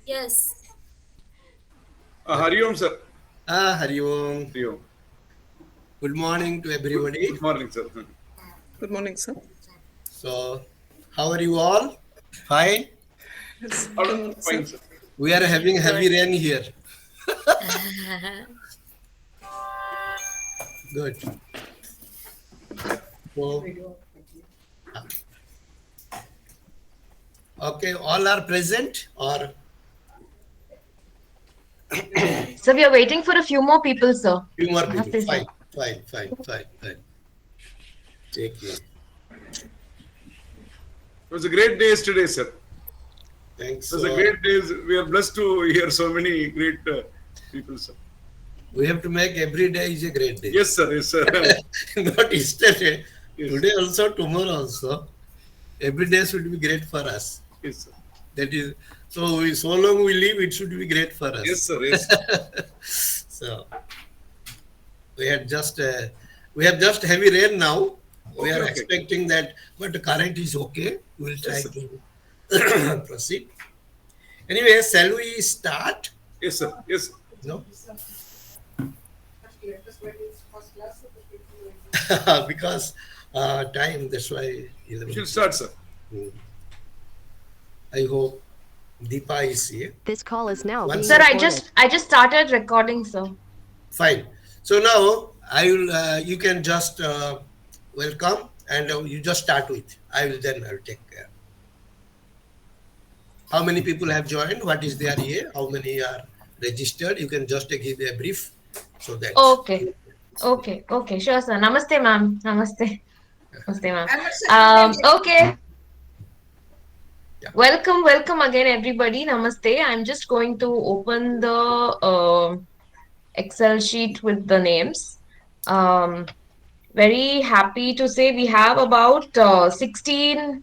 Yes. Hari Om, sir. Hari Om. Hari Om. Good morning to everybody. Good morning, sir. Good morning, sir. So, how are you all? Fine? Yes. All Good right, morning, fine, sir. sir. We are having heavy rain here. Good. So, okay, all are present or? So we are waiting for a few more people, sir. Few more Have people. to say. Fine. Take care. It was a great day yesterday, sir. Thanks. It was a great day. We are blessed to hear so many great people, sir. We have to make every day is a great day. Yes, sir. Yes, sir. Not yesterday. Yes. Today also, tomorrow also. Every day should be great for us. Yes, sir. That is, so long we live, it should be great for us. Yes, sir. Yes. So we have just heavy rain now. We are Okay. expecting that, but the current is okay. We will try Yes, to proceed. Anyway, shall we start? Yes, sir. Yes. No. Because time. That's why. We should start, sir. I hope Deepa is here. This call is now being Sir, recorded. I just started recording, sir. Fine. So now I will. You can just welcome and you just start with. I will take care. How many people have joined? What is their year? How many are registered? You can just give a brief so that. Okay. Sure, sir. Namaste, ma'am. Namaste, ma'am. Okay. Yeah. Welcome again, everybody. Namaste. I'm just going to open the Excel sheet with the names. Very happy to say we have about 16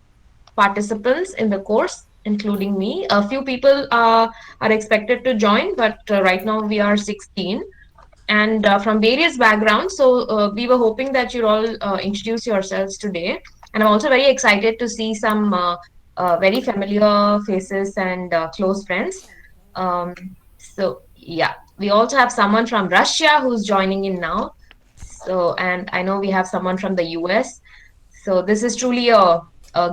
participants in the course, including me. A few people are expected to join, but right now we are 16 and from various backgrounds. So we were hoping that you'll all introduce yourselves today. And I'm also very excited to see some very familiar faces and close friends. So yeah, we also have someone from Russia who's joining in now. So, and I know we have someone from the US. So this is truly a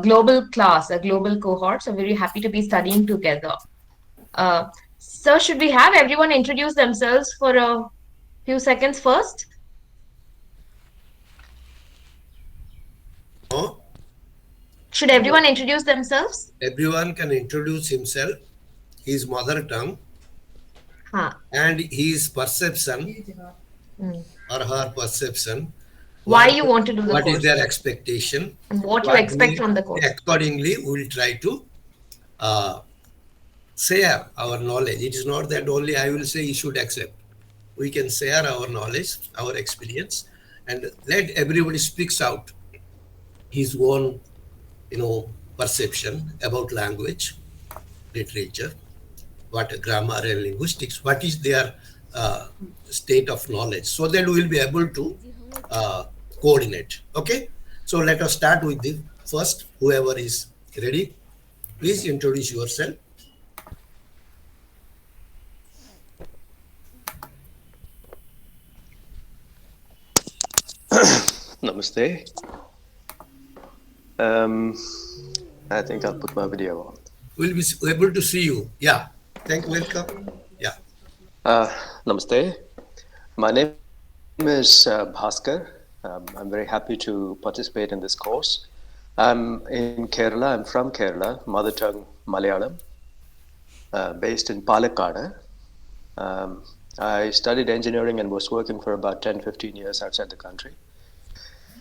global class, a global cohort. So very happy to be studying together. So should we have everyone introduce themselves for a few seconds first? No? Should everyone introduce themselves? Everyone can introduce himself, his mother tongue, and his perception or her perception. Why you want to do the What course? is their expectation? And what you expect from the course? Accordingly, we will try to share our knowledge. It is not that only I will say you should accept. We can share our knowledge, our experience, and let everybody speaks out his own, perception about language, literature, what grammar and linguistics, what is their state of knowledge, so that we will be able to coordinate. Okay, so let us start with the first. Whoever is ready, please introduce yourself. Namaste. I think I'll put my video on. We'll be able to see you. Yeah. Welcome. Yeah. Namaste. My name is Bhaskar. I'm very happy to participate in this course. I'm in Kerala. I'm from Kerala, mother tongue Malayalam, based in Palakkad. I studied engineering and was working for about 10-15 years outside the country.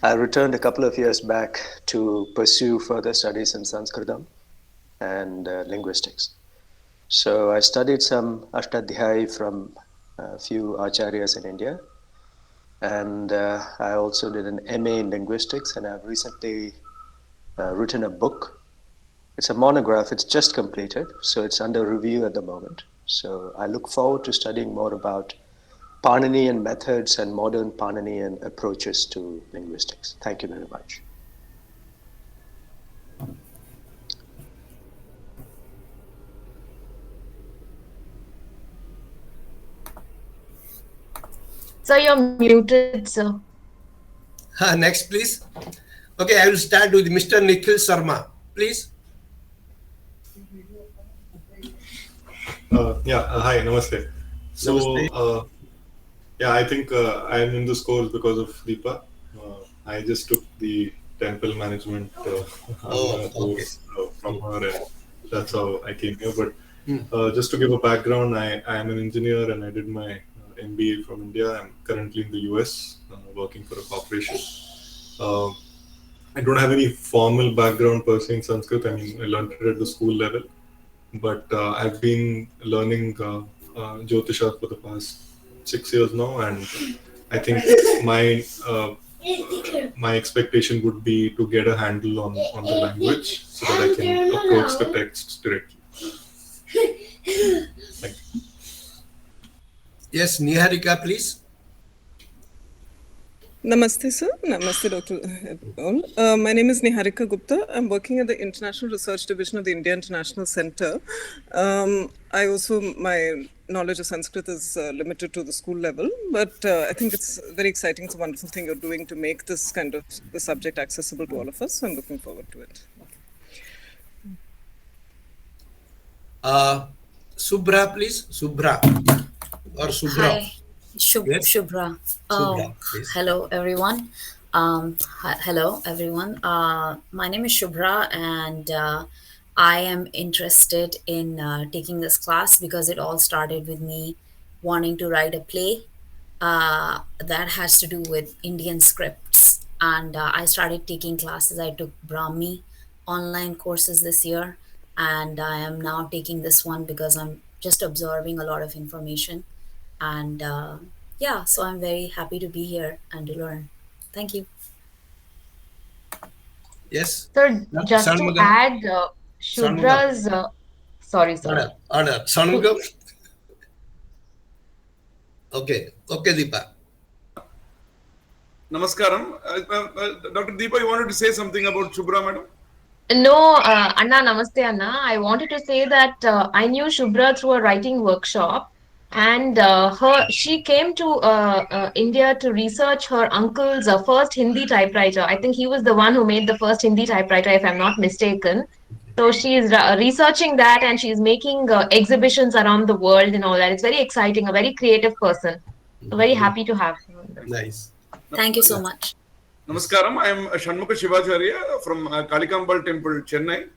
I returned a couple of years back to pursue further studies in Sanskritam and linguistics. So I studied some Ashtadhyayi from a few acharyas in India. And I also did an MA in linguistics, and I've recently written a book. It's a monograph, it's just completed, so it's under review at the moment. So I look forward to studying more about Paninian methods and modern Paninian approaches to linguistics. Thank you very much. Sir, you're muted, sir. Next, please. Okay, I will start with Mr. Nikhil Sharma, please. Hi, namaste. So, Namaste. I think I am in this course because of Deepa. I just took the temple management course from her, and that's how I came here. But just to give a background, I am an engineer and I did my MBA from India. I'm currently in the US working for a corporation. I don't have any formal background per se in Sanskrit. I mean, I learned it at the school level. But I've been learning Jyotisha for the past 6 years now, and I think my expectation would be to get a handle on the language so that I can approach the texts directly. Thank you. Yes, Niharika, please. Namaste, sir. Namaste, Dr. My name is Niharika Gupta. I'm working at the International Research Division of the India International Center. My knowledge of Sanskrit is limited to the school level, but I think it's very exciting. It's a wonderful thing you're doing to make this kind of the subject accessible to all of us. So I'm looking forward to it. Subhra, please. Subhra. Or Subhra. Hi, Yes. Shubhra. Subhra, please. Hello everyone. Hello everyone. My name is Shubhra, and I am interested in taking this class because it all started with me wanting to write a play that has to do with Indian scripts. And I started taking classes. I took Brahmi online courses this year, and I am now taking this one because I'm just absorbing a lot of information. And so I'm very happy to be here and to learn. Thank you. Yes. Sir, just to Shanmugam. add, Shudra's, sorry. Order. Shanmugam. Okay, Deepa. Namaskaram. Dr. Deepa, you wanted to say something about Shubhra, madam? No, Anna, namaste, Anna. I wanted to say that I knew Shubhra through a writing workshop, and she came to India to research her uncle's first Hindi typewriter. I think he was the one who made the first Hindi typewriter, if I'm not mistaken. So she is researching that, and she's making exhibitions around the world and all that. It's very exciting, a very creative person. So very happy to have her. Nice. Thank you so much. Namaskaram. I am Shanmukha Shivacharya from Kalikambal Temple, Chennai.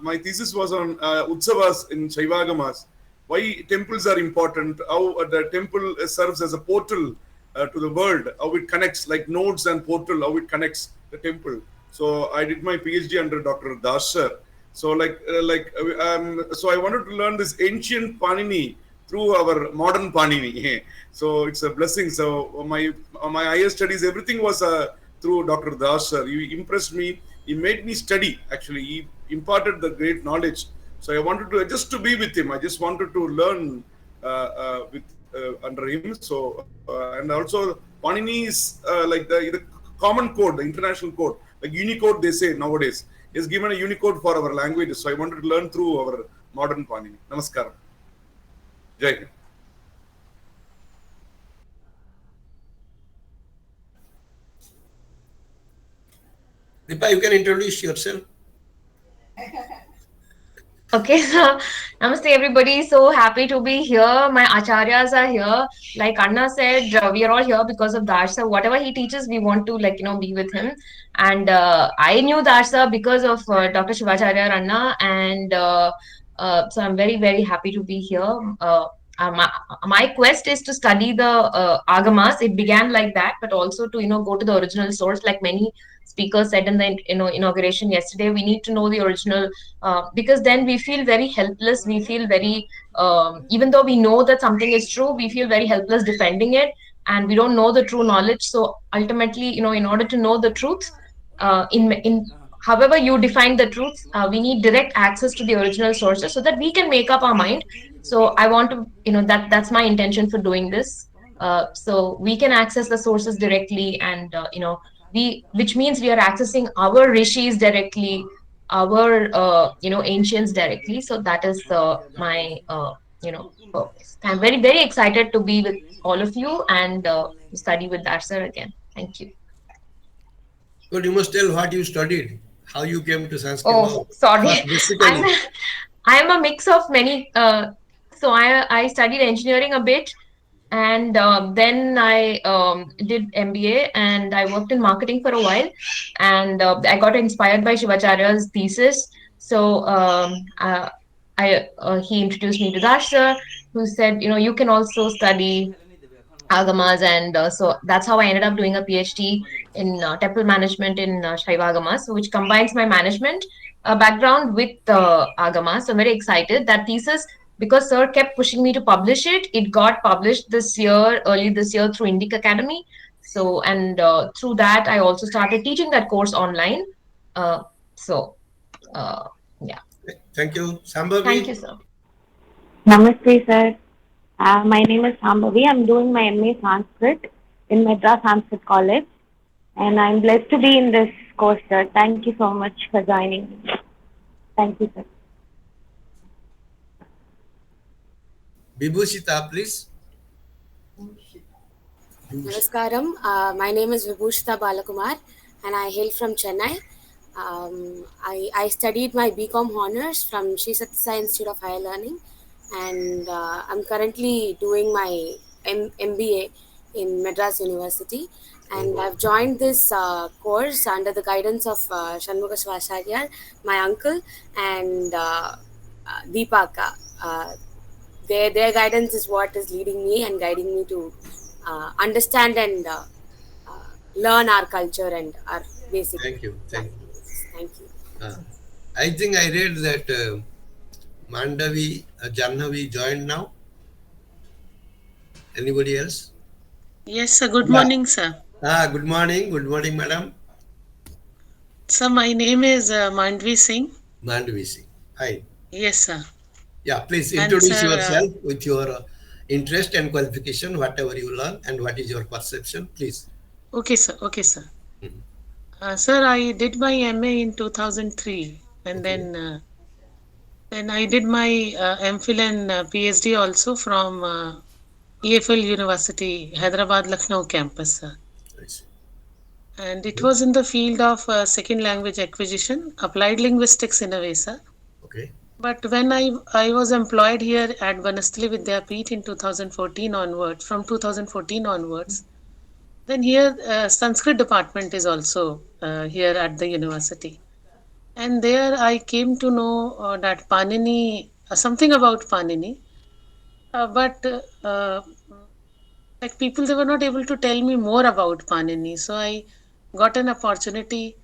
My thesis was on Utsavas in Shaivagamas. Why temples are important, how the temple serves as a portal to the world, how it connects, like nodes and portal, how it connects the temple. So I did my PhD under Dr. Das sir. So so I wanted to learn this ancient Panini through our modern Panini. So it's a blessing. So my higher studies, everything was through Dr. Das sir. He impressed me. He made me study. Actually, he imparted the great knowledge. So I wanted to just to be with him. I just wanted to learn under him. So and also Panini is like the common code, the international code, like Unicode they say nowadays. He has given a Unicode for our languages. So I wanted to learn through our modern Panini. Namaskaram. Jai Hind. Deepa, you can introduce yourself. Okay, so namaste everybody. So happy to be here. My acharyas are here. Like Anna said, we are all here because of Darsha. Whatever he teaches, we want to be with him. And I knew Darsha because of Dr. Shivacharya Anna, and so I'm very very happy to be here. My quest is to study the agamas. It began like that, but also to go to the original source, like many speakers said in the inauguration yesterday. We need to know the original because then we feel very helpless. We feel very even though we know that something is true, we feel very helpless defending it, and we don't know the true knowledge. So ultimately, in order to know the truth, in however you define the truth, we need direct access to the original sources so that we can make up our mind. So I want to that's my intention for doing this, so we can access the sources directly, and which means we are accessing our rishis directly, our ancients directly. So that is my purpose. I'm very, very excited to be with all of you and study with that sir again. Thank you. But you must tell what you studied, how you came to Sanskrit Oh, now. sorry. First, I'm basically. I'm a mix of many. So I studied engineering a bit, and then I did MBA, and I worked in marketing for a while, and I got inspired by Shivacharya's thesis. So he introduced me to Dash sir, who said, you can also study agamas, and so that's how I ended up doing a PhD in temple management in Shaiva agamas, so which combines my management background with agamas. So I'm very excited that thesis, because sir kept pushing me to publish it. It got published this year, early this year, through Indic Academy. So, and through that I also started teaching that course online. uh, so uh, yeah. Thank you. Thank you, Sambhavi. sir. Namaste, sir. My name is Sambhavi. I'm doing my MA Sanskrit in Madras Sanskrit College, and I'm blessed to be in this course, sir. Thank you so much for joining me. Thank you, sir. Vibhushita, please. Namaskaram. My name is Vibhushita Balakumar and I hail from Chennai. I studied my BCom honors from Sri Sathya Sai Institute of Higher Learning, and I'm currently doing my MBA in Madras University. And I've joined this course under the guidance of Shanmugha Shivacharya, my uncle, and Deepaka. Their guidance is what is leading me and guiding me to understand and learn our culture and our basic Thank you. Thank you. values. Thank you. I think I read that Mandavi, Janhavi joined now. Anybody else? Yes, sir. Good Yeah. morning, sir. Good morning. Good morning, madam. Sir, my name is Mandvi Singh. Mandavi Singh. Hi. Yes, sir. Yeah, please And introduce sir, yourself with your interest and qualification, whatever you learn, and what is your perception, please. Okay, sir. Okay, sir. Sir, I did my MA in 2003, and then I did my MPhil and PhD also from EFL University, Hyderabad, Lucknow campus, sir. I see. And it was in the field of second language acquisition, applied linguistics in a way, sir. Okay. But when I was employed here at Banastali Vidyapeeth in 2014 onwards, from 2014 onwards, then here Sanskrit department is also here at the university. And there I came to know that Panini, something about Panini, but like people, they were not able to tell me more about Panini. So I got an opportunity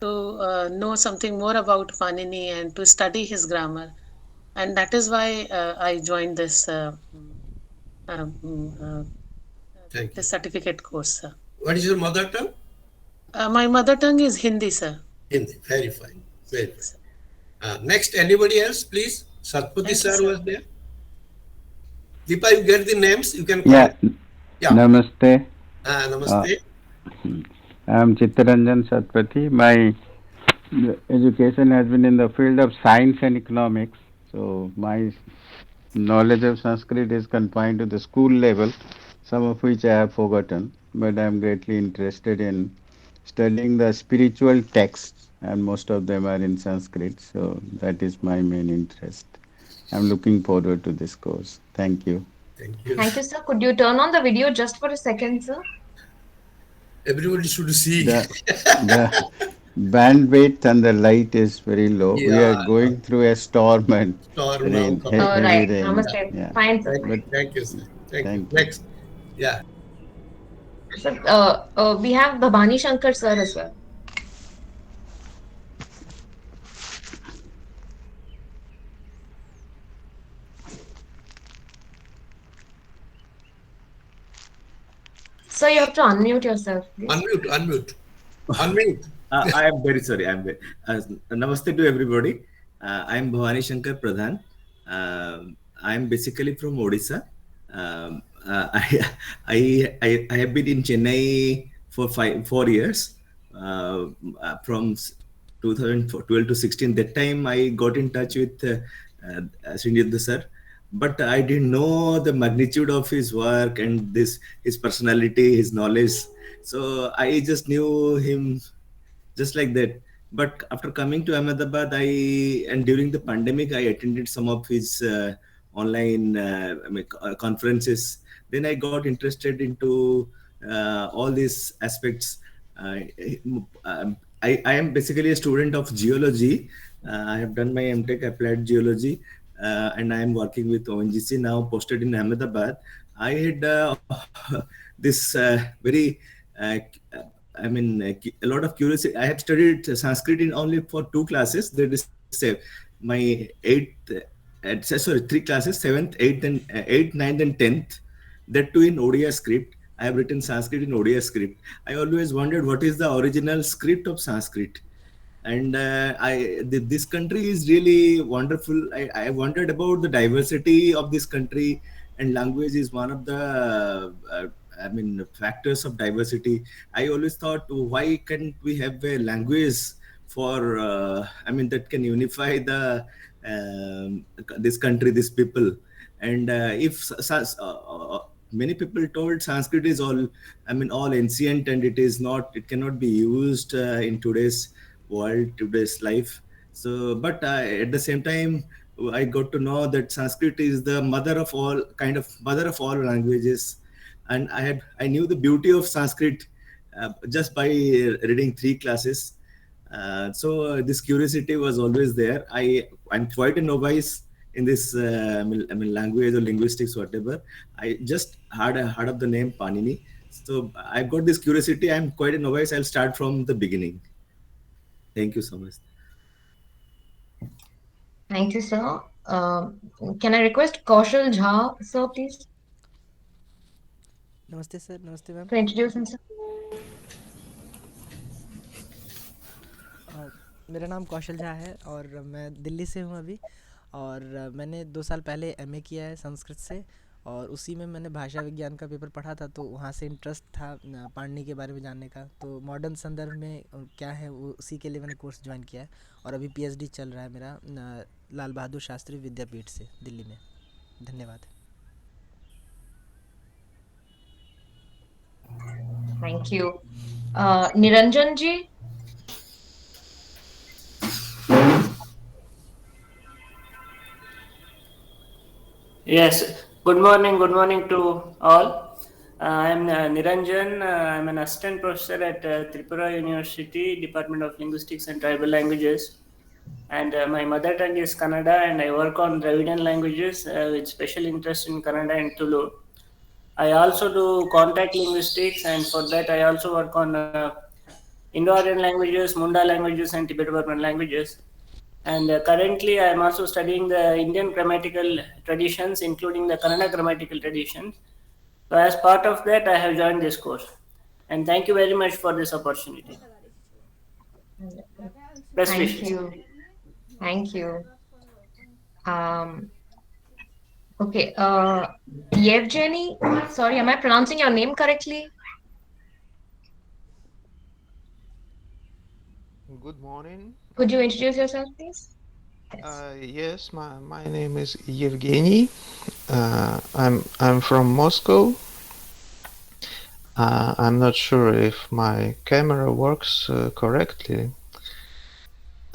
to know something more about Panini and to study his grammar. And that is why I joined this Thank you. certificate course, sir. What is your mother tongue? My mother tongue is Hindi, sir. Hindi. Very fine. Very fine. Next, anybody else, please? Satpati Thank you, sir sir. was there. Deepa, you get the names. You can call. Yeah. Yeah. Namaste. Namaste. I am Chittaranjan Satpathy. My education has been in the field of science and economics. So my knowledge of Sanskrit is confined to the school level, some of which I have forgotten. But I am greatly interested in studying the spiritual texts, and most of them are in Sanskrit. So that is my main interest. I'm looking forward to this course. Thank you. Thank you. Thank you, sir. Could you turn on the video just for a second, sir? Everybody should see. The bandwidth and the light is very low. We Yeah. are going through a storm and Storm rain, now. heavy Right. rain. Namaste. Yeah. Fine, sir. Thank you, sir. Thank you. Thank you. Next. Yeah. Sir, we have Bhabani Shankar sir as well. Sir, you have to unmute yourself, please. Unmute. I am very sorry. Namaste to everybody. I am Bhavani Shankar Pradhan. I am basically from Odisha. I have been in Chennai for 4 years, from 2012 to 16. That time I got in touch with Srinidhi sir. but I didn't know the magnitude of his work and his personality, his knowledge. So I just knew him just like that. But after coming to Ahmedabad, and during the pandemic, I attended some of his online conferences. Then I got interested into all these aspects. Uh, I am basically a student of geology. I have done my MTech applied geology, and I am working with ONGC now, posted in Ahmedabad. I had this very a lot of curiosity. I have studied Sanskrit in only for 2 classes. That is my three classes, 7th, 8th, and 8th, 9th, and 10th. That too in Odia script. I have written Sanskrit in Odia script. I always wondered what is the original script of Sanskrit. And this country is really wonderful. I wondered about the diversity of this country, and language is one of the factors of diversity. I always thought, why can't we have a language for that can unify the this country, these people? And if many people told Sanskrit is all ancient, and it cannot be used in today's world, today's life. So, but at the same time, I got to know that Sanskrit is the mother of all languages, and I knew the beauty of Sanskrit just by reading 3 classes. So this curiosity was always there. I'm quite a novice in this language or linguistics, whatever. I just heard of the name Panini. So I've got this curiosity. I'm quite a novice. I'll start from the beginning. Thank you so much. Thank you, sir. Can I request Kaushal Jha, sir, please? नमस्ते sir, नमस्ते ma'am. To introduce himself. मेरा नाम कौशल झा है और मैं दिल्ली से हूँ अभी, और मैंने 2 साल पहले एमए किया है संस्कृत से, और उसी में मैंने भाषा विज्ञान का पेपर पढ़ा था, तो वहाँ से इंटरेस्ट था पाणिनि के बारे में जानने का। तो मॉडर्न संदर्भ में क्या है वो उसी के लिए मैंने कोर्स ज्वाइन किया है, और अभी पीएचडी चल रहा है मेरा लाल बहादुर शास्त्री विद्यापीठ से दिल्ली में। धन्यवाद। Thank you. Niranjan ji? Yes, good morning to all. I'm Niranjan. I'm an assistant professor at Tripura University, Department of Linguistics and Tribal Languages. And my mother tongue is Kannada, and I work on Dravidian languages with special interest in Kannada and Tulu. I also do contact linguistics, and for that I also work on Indo-Aryan languages, Munda languages, and Tibeto-Burman languages. And currently I am also studying the Indian grammatical traditions, including the Kannada grammatical traditions. So as part of that, I have joined this course. And thank you very much for this opportunity. Best Thank wishes. you. Thank you. Okay, Yevgeny, sorry, am I pronouncing your name correctly? Good morning. Could you introduce yourself, please? Yes, my name is Yevgeny. I'm from Moscow. I'm not sure if my camera works correctly.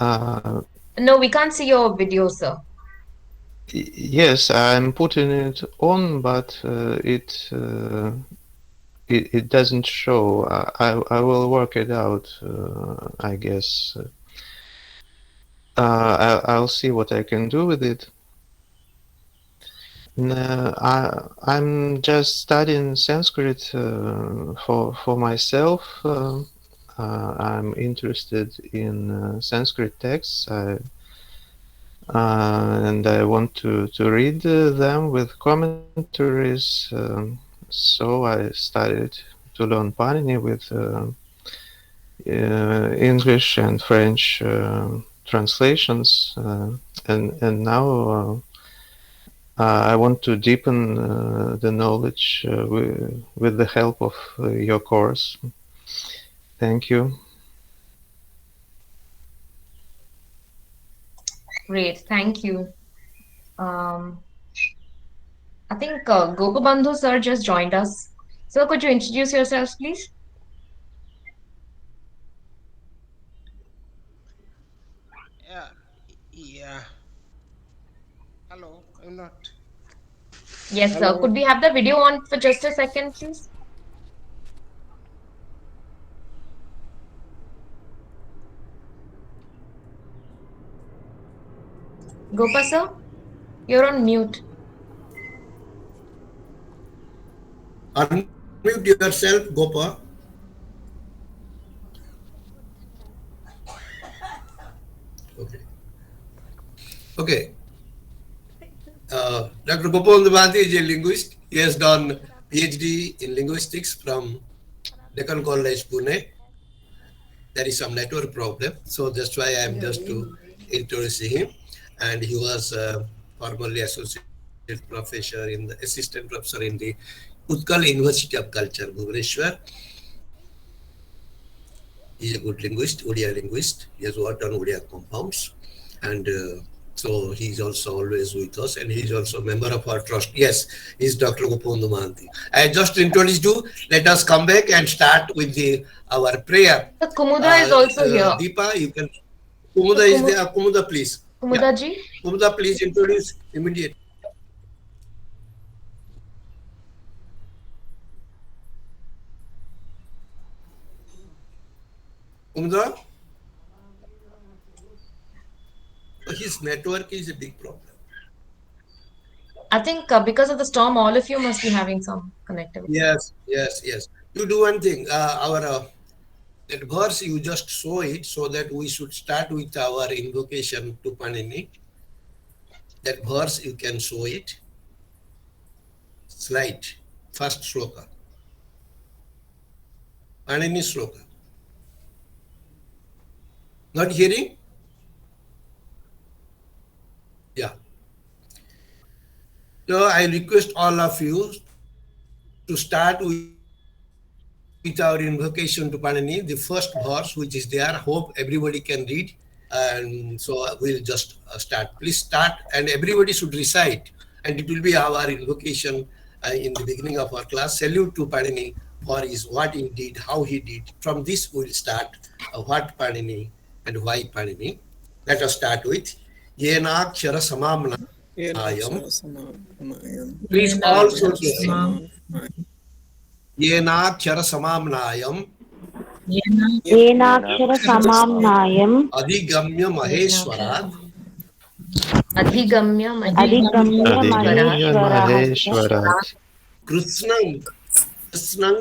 No, we can't see your video, sir. Yes, I'm putting it on, but it doesn't show. I will work it out, I guess. I'll see what I can do with it. No, I'm just studying Sanskrit for myself. I'm interested in Sanskrit texts, and I want to read them with commentaries. So I started to learn Panini with English and French translations, and now I want to deepen the knowledge with the help of your course. Thank you. Great, thank you. I think Gopabandhu sir just joined us. Sir, could you introduce yourselves, please? Yeah. Hello, I'm not. Yes, sir. Hello. Could we have the video on for just a second, please? Gopa sir, you're on mute. Unmute yourself, Gopa. Okay. Okay. Dr. Gopal Bandhu is a linguist. He has done PhD in linguistics from Deccan College, Pune. There is some network problem, so that's why I am just to introduce him. And he was formerly associate professor in the assistant professor in the Utkal University of Culture, Bhubaneswar. He is a good linguist, Odia linguist. He has worked on Odia compounds, and so he's also always with us, and he's also a member of our trust. Yes, he's Dr. Gopabandhu Mahanti. I just introduced you. Let us come back and start with our prayer. The Kumudra is also here. Deepa, you can. Kumuda is there. Kumuda, please. Kumuda ji. Kumuda, please introduce immediately. Kumuda? His network is a big problem. I think because of the storm, all of you must be having some connectivity. Yes. You do one thing. That verse you just show it so that we should start with our invocation to Panini. That verse you can show it. Slide. First shloka. Panini shloka. Not hearing? Yeah. So I request all of you to start with our invocation to Panini, the first verse which is there. Hope everybody can read, and so we'll just start. Please start, and everybody should recite, and it will be our invocation in the beginning of our class. Salute to Panini for his what he did, how he did. From this we'll start what Panini and why Panini. Let us start with Yenakshara Samamnayam. Please also say Yenakshara Samamnayam. Yenakshara Samamnayam. Adhigamya Maheshwarat. Adhigamya Maheshwarat. Kritsnang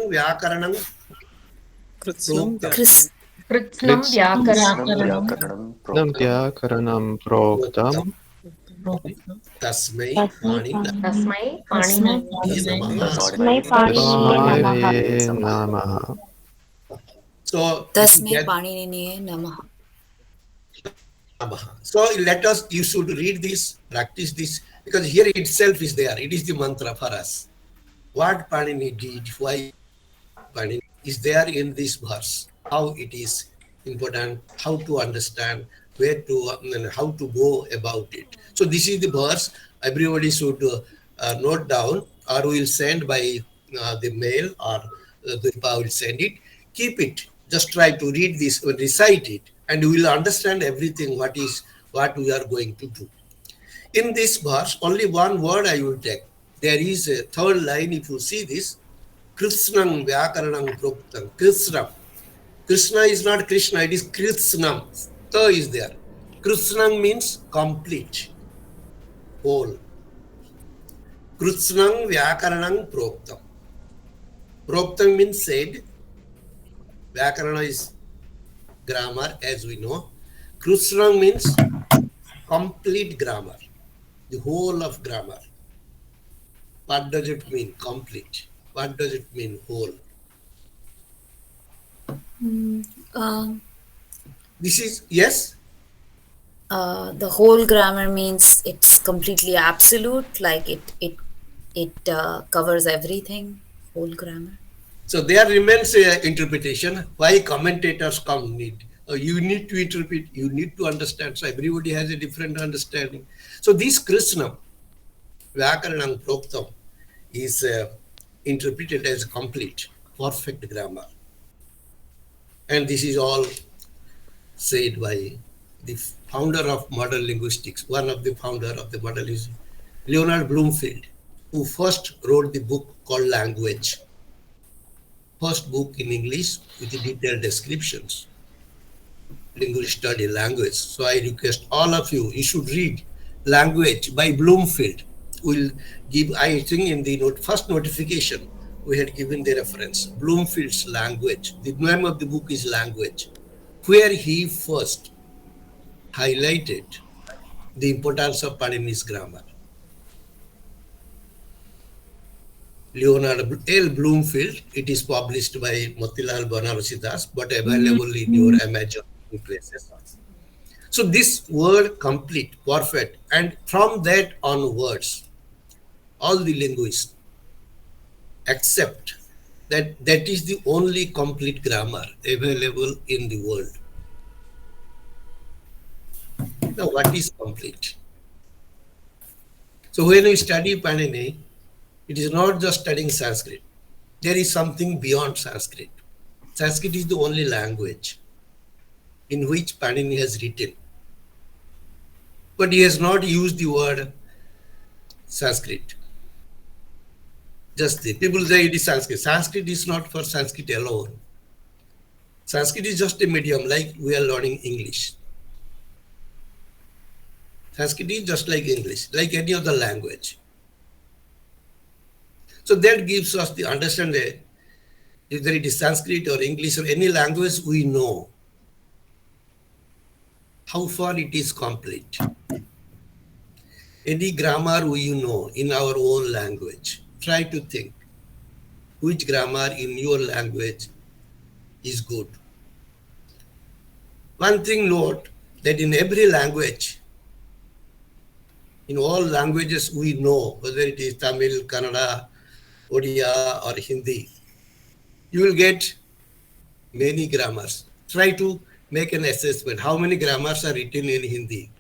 Vyakaranam. Kritsnam Vyakaranam Proktam. Tasmai Panini Namaha. So Tasmai Panini Namaha. So you should read this, practice this, because here itself is there. It is the mantra for us. What Panini did, why Panini is there in this verse. How it is important, how to understand, where to and how to go about it. So this is the verse. Everybody should note down, or we'll send by the mail, or Deepa will send it. Keep it. Just try to read this, recite it, and you will understand everything. What we are going to do. In this verse, only one word I will take. There is a third line. If you see this, Krishnam Vyakaranam Proktam. Krishnam. Krishna is not Krishna. It is Krishnam. The is there. Krishnam means complete, whole. Krishnam Vyakaranam Proktam. Proktam means said. Vyakarana is grammar, as we know. Krishnam means complete grammar, the whole of grammar. What does it mean, complete? What does it mean, whole? This is, yes? The whole grammar means it's completely absolute, like it covers everything, whole grammar. So there remains a interpretation. Why commentators come need? You need to interpret, you need to understand. So everybody has a different understanding. So this Krishnam, Vyakaranam Proktam is interpreted as complete, perfect grammar. And this is all said by the founder of modern linguistics, one of the founder of the modern linguistics, Leonard Bloomfield, who first wrote the book called Language. First book in English with the detailed descriptions. Linguist study language. So I request all of you, you should read Language by Bloomfield. We'll give, I think in the first notification, we had given the reference, Bloomfield's Language. The name of the book is Language, where he first highlighted the importance of Panini's grammar. Leonard L. Bloomfield, it is published by Motilal Banarsidas, but available in your Amazon places. So this word complete, perfect, and from that onwards, all the linguists accept that that is the only complete grammar available in the world. Now, what is complete? So when we study Panini, it is not just studying Sanskrit. There is something beyond Sanskrit. Sanskrit is the only language in which Panini has written. But he has not used the word Sanskrit. Just the people say it is Sanskrit. Sanskrit is not for Sanskrit alone. Sanskrit is just a medium, like we are learning English. Sanskrit is just like English, like any other language. So that gives us the understanding, whether it is Sanskrit or English or any language we know, how far it is complete. Any grammar we know in our own language, try to think which grammar in your language is good. One thing note, that in every language, in all languages we know, whether it is Tamil, Kannada, Odia or Hindi, you will get many grammars. Try to make an assessment. How many grammars are written in Hindi?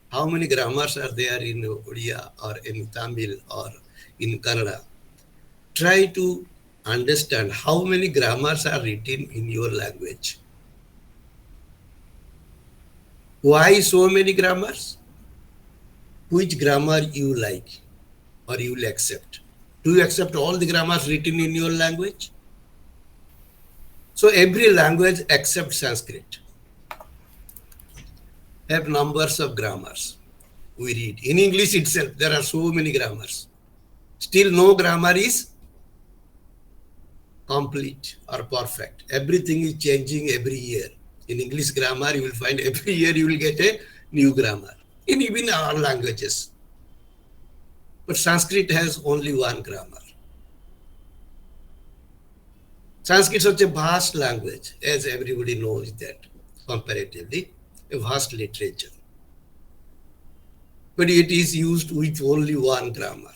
How many grammars are there in Odia or in Tamil or in Kannada? Try to understand how many grammars are written in your language. Why so many grammars? Which grammar you like or you will accept? Do you accept all the grammars written in your language? So every language except Sanskrit have numbers of grammars we read. In English itself, there are so many grammars. Still no grammar is complete or perfect. Everything is changing every year. In English grammar, you will find every year you will get a new grammar. In even our languages. But Sanskrit has only one grammar. Sanskrit is such a vast language, as everybody knows that, comparatively, a vast literature. But it is used with only one grammar.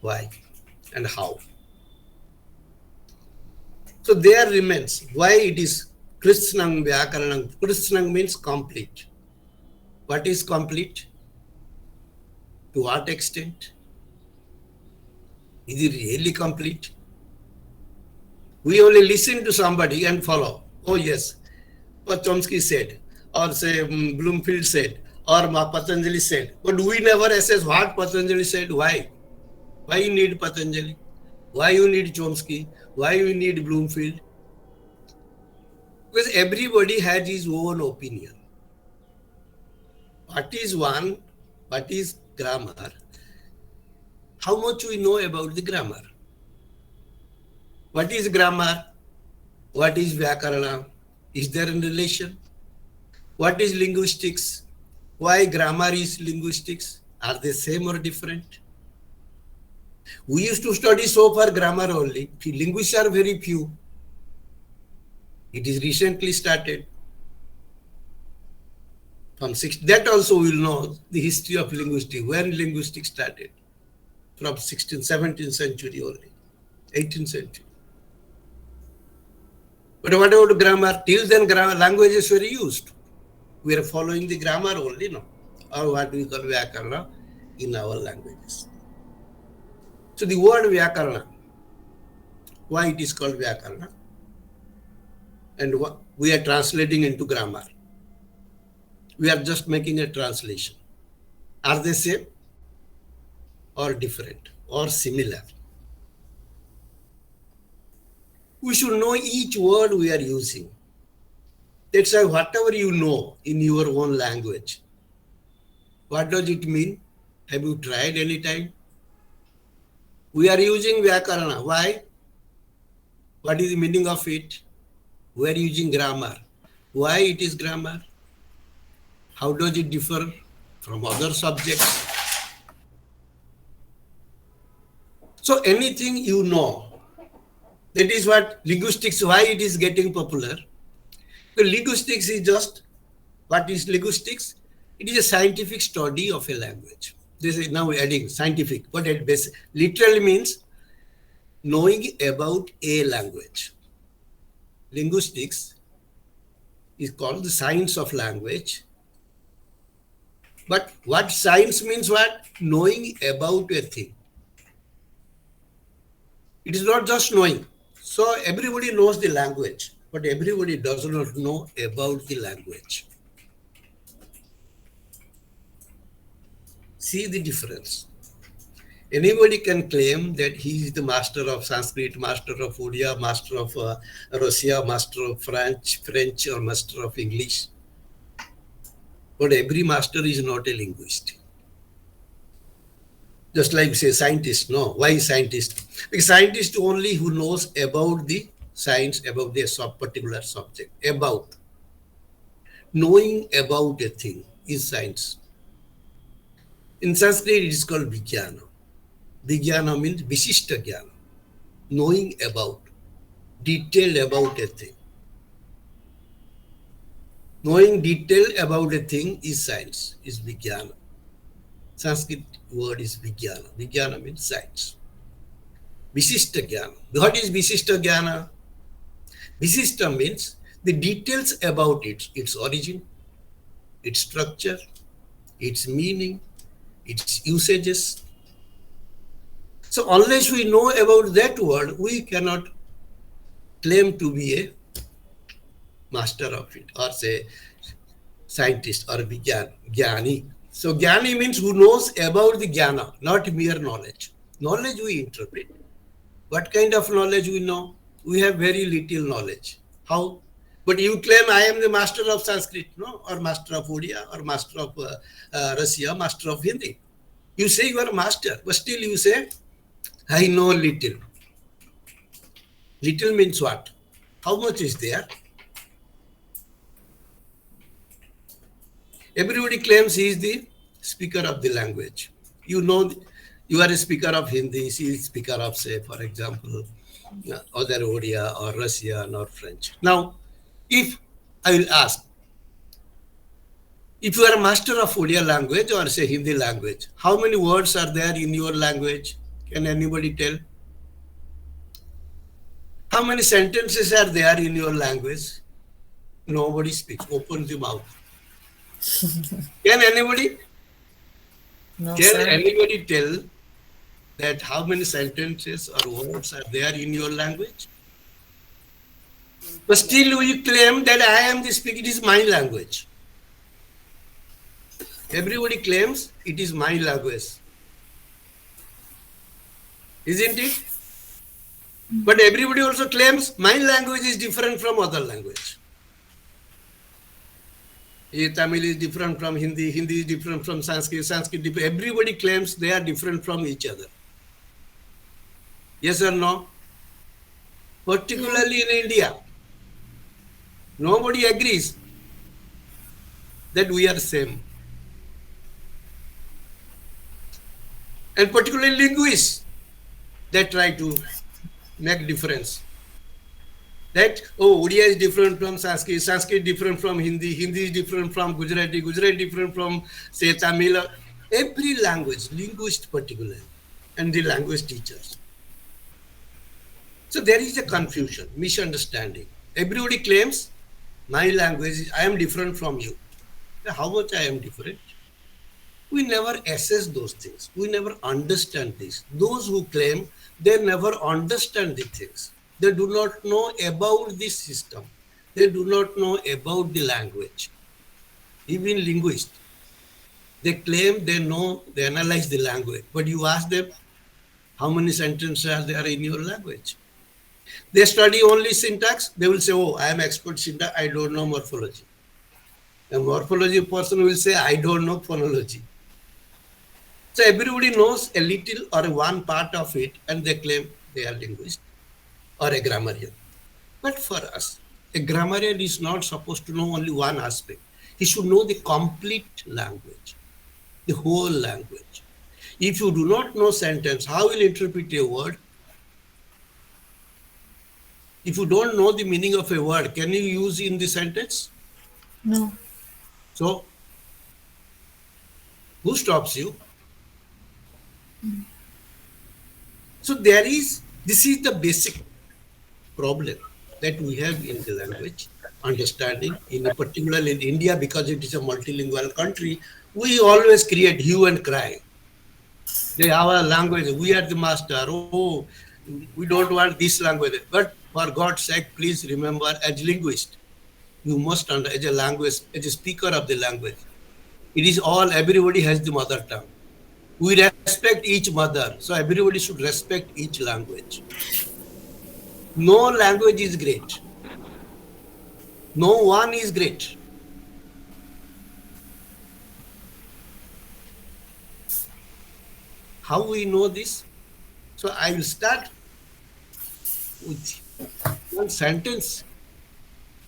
Why and how? So there remains why it is Krishnam Vyakaranam. Krishnam means complete. What is complete? To what extent? Is it really complete? We only listen to somebody and follow. Oh yes, what Chomsky said, or say Bloomfield said, or Patanjali said. But we never assess what Patanjali said. Why? Why you need Patanjali? Why you need Chomsky? Why you need Bloomfield? Because everybody has his own opinion. What is one? What is grammar? How much we know about the grammar? What is grammar? What is Vyakarana? Is there a relation? What is linguistics? Why grammar is linguistics? Are they same or different? We used to study so far grammar only. Linguists are very few. It is recently started. That also will know the history of linguistics, when linguistics started. From 16th, 17th century only, 18th century. But what about grammar? Till then, languages were used. We are following the grammar only, no? Or what we call Vyakarana. in our languages. So the word Vyakarana, why it is called Vyakarana? And what we are translating into grammar. We are just making a translation. Are they same or different or similar? We should know each word we are using. That's why whatever you know in your own language, what does it mean? Have you tried any time? We are using Vyakarana. Why? What is the meaning of it? We are using grammar. Why it is grammar? How does it differ from other subjects? So anything you know, that is what linguistics, why it is getting popular. The linguistics is just, what is linguistics? It is a scientific study of a language. This is now adding scientific, but it literally means knowing about a language. Linguistics is called the science of language. But what science means what? Knowing about a thing. It is not just knowing. So everybody knows the language, but everybody does not know about the language. See the difference. Anybody can claim that he is the master of Sanskrit, master of Odia, master of Russia, master of French, or master of English. But every master is not a linguist. Just like say scientist, no. Why scientist? Because scientist only who knows about the science, about the particular subject, about. Knowing about a thing is science. In Sanskrit, it is called Vijnana. Vijnana means Visishta Jnana, knowing about, detailed about a thing. Knowing detail about a thing is science, is Vijnana. Sanskrit word is Vijnana. Vijnana means science. Visishta Jnana. What is Visishta Jnana? Visishta means the details about it, its origin, its structure, its meaning, its usages. So unless we know about that word, we cannot claim to be a master of it, or say scientist or Jnani. So Jnani means who knows about the Jnana, not mere knowledge. Knowledge we interpret. What kind of knowledge we know? We have very little knowledge. How? But you claim I am the master of Sanskrit, no? Or master of Odia, or master of Russia, master of Hindi. You say you are a master, but still you say, I know little. Little means what? How much is there? Everybody claims he is the speaker of the language. You know, you are a speaker of Hindi, he is speaker of, say, for example, other Odia or Russian or French. Now, if I will ask, if you are a master of Odia language or say Hindi language, how many words are there in your language? Can anybody tell? How many sentences are there in your language? Nobody speaks. Open the mouth. Can anybody? No, Can sir. anybody tell that how many sentences or words are there in your language? But still you claim that I am the speaker, it is my language. Everybody claims it is my language. Isn't it? But everybody also claims my language is different from other language. Tamil is different from Hindi, Hindi is different from Sanskrit, Sanskrit different. Everybody claims they are different from each other. Yes or no? Particularly in India, nobody agrees that we are same. And particularly linguists, they try to make difference. That, oh, Odia is different from Sanskrit, Sanskrit different from Hindi, Hindi is different from Gujarati, Gujarati different from, say, Tamil. Every language, linguist particularly, and the language teachers. So there is a confusion, misunderstanding. Everybody claims, my language, I am different from you. How much I am different? We never assess those things. We never understand this. Those who claim they never understand the things. They do not know about this system. They do not know about the language. Even linguists, they claim they know, they analyze the language. But you ask them, how many sentences are there in your language? They study only syntax. They will say, oh, I am expert syntax. I don't know morphology. A morphology person will say, I don't know phonology. So everybody knows a little or one part of it, and they claim they are linguist or a grammarian. But for us, a grammarian is not supposed to know only one aspect. He should know the complete language, the whole language. If you do not know sentence, how will you interpret a word? If you don't know the meaning of a word, can you use in the sentence? No. So, who stops you? So this is the basic problem that we have in the language, understanding, particularly in India, because it is a multilingual country, we always create hue and cry. Our language, we are the master, oh, we don't want this language. But for God's sake, please remember, as linguist, you must understand, as a language, as a speaker of the language, it is all, everybody has the mother tongue. We respect each mother, so everybody should respect each language. No language is great. No one is great. How we know this? So I will start with one sentence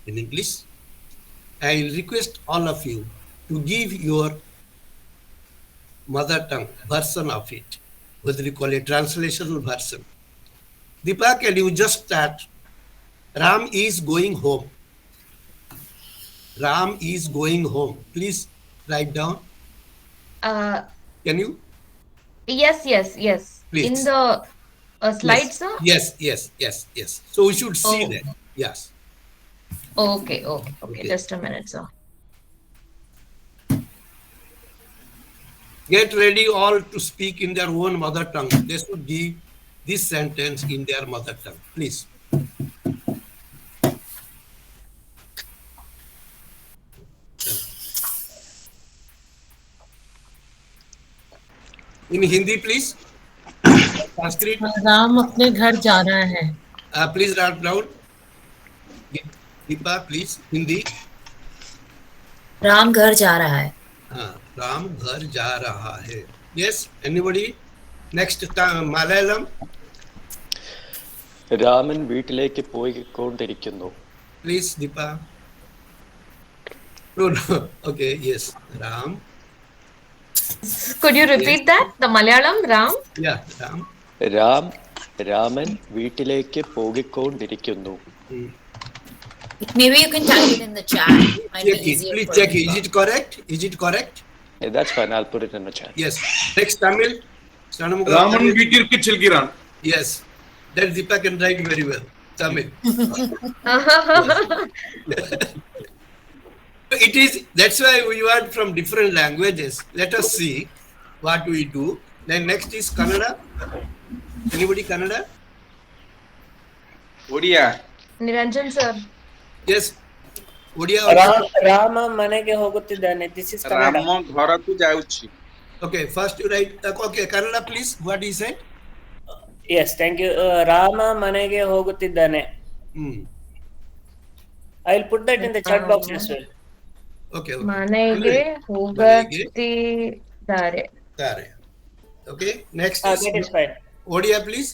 in English. I will request all of you to give your mother tongue version of it, whether you call it translational version. Deepak, can you just start? Ram is going home. Ram is going home. Please write down. Can you? Yes. Please. In the slides, sir? Yes. So we should see that. Yes. Okay. Just a minute, sir. Get ready all to speak in their own mother tongue. They should give this sentence in their mother tongue. Please. In Hindi, please. Sanskrit. Ram अपने घर जा रहा है. Please write down. Deepa, please. Hindi. Ram घर जा रहा है. राम घर जा रहा है. Yes. Anybody? Next, Malayalam. Raman വീട്ടിലേക്ക് പോയിക്കൊണ്ടിരിക്കുന്നു. Please, Deepa. No. Okay. Yes. Ram. Could you repeat that? The Malayalam, Ram? Yeah, Ram. Raman വീട്ടിലേക്ക് പോയിക്കൊണ്ടിരിക്കുന്നു. Maybe you can type it in the chat. Please check it. Is it correct? Yeah, that's fine. I'll put it in the chat. Yes. Next, Tamil. Raman Vitirki Chilgiran. Yes. That Deepa can write very well. Tamil. That's why we want from different languages. Let us see what we do. Then next is Kannada. Anybody Kannada? Odia. Niranjan, sir. Yes. Odia. Rama ಮನೆಗೆ ಹೋಗುತ್ತಿದ್ದಾನೆ. This is Kannada. Rama ଘରକୁ ଯାଉଛି. Okay, first you write. Okay, Kannada, please. What he said? Yes, thank you. Rama ಮನೆಗೆ ಹೋಗುತ್ತಿದ್ದಾನೆ. I'll put that in the chat box as well. Okay. ಮನೆಗೆ ಹೋಗುತ್ತಿದ್ದಾರೆ. Okay. Next that is fine. Odia, please.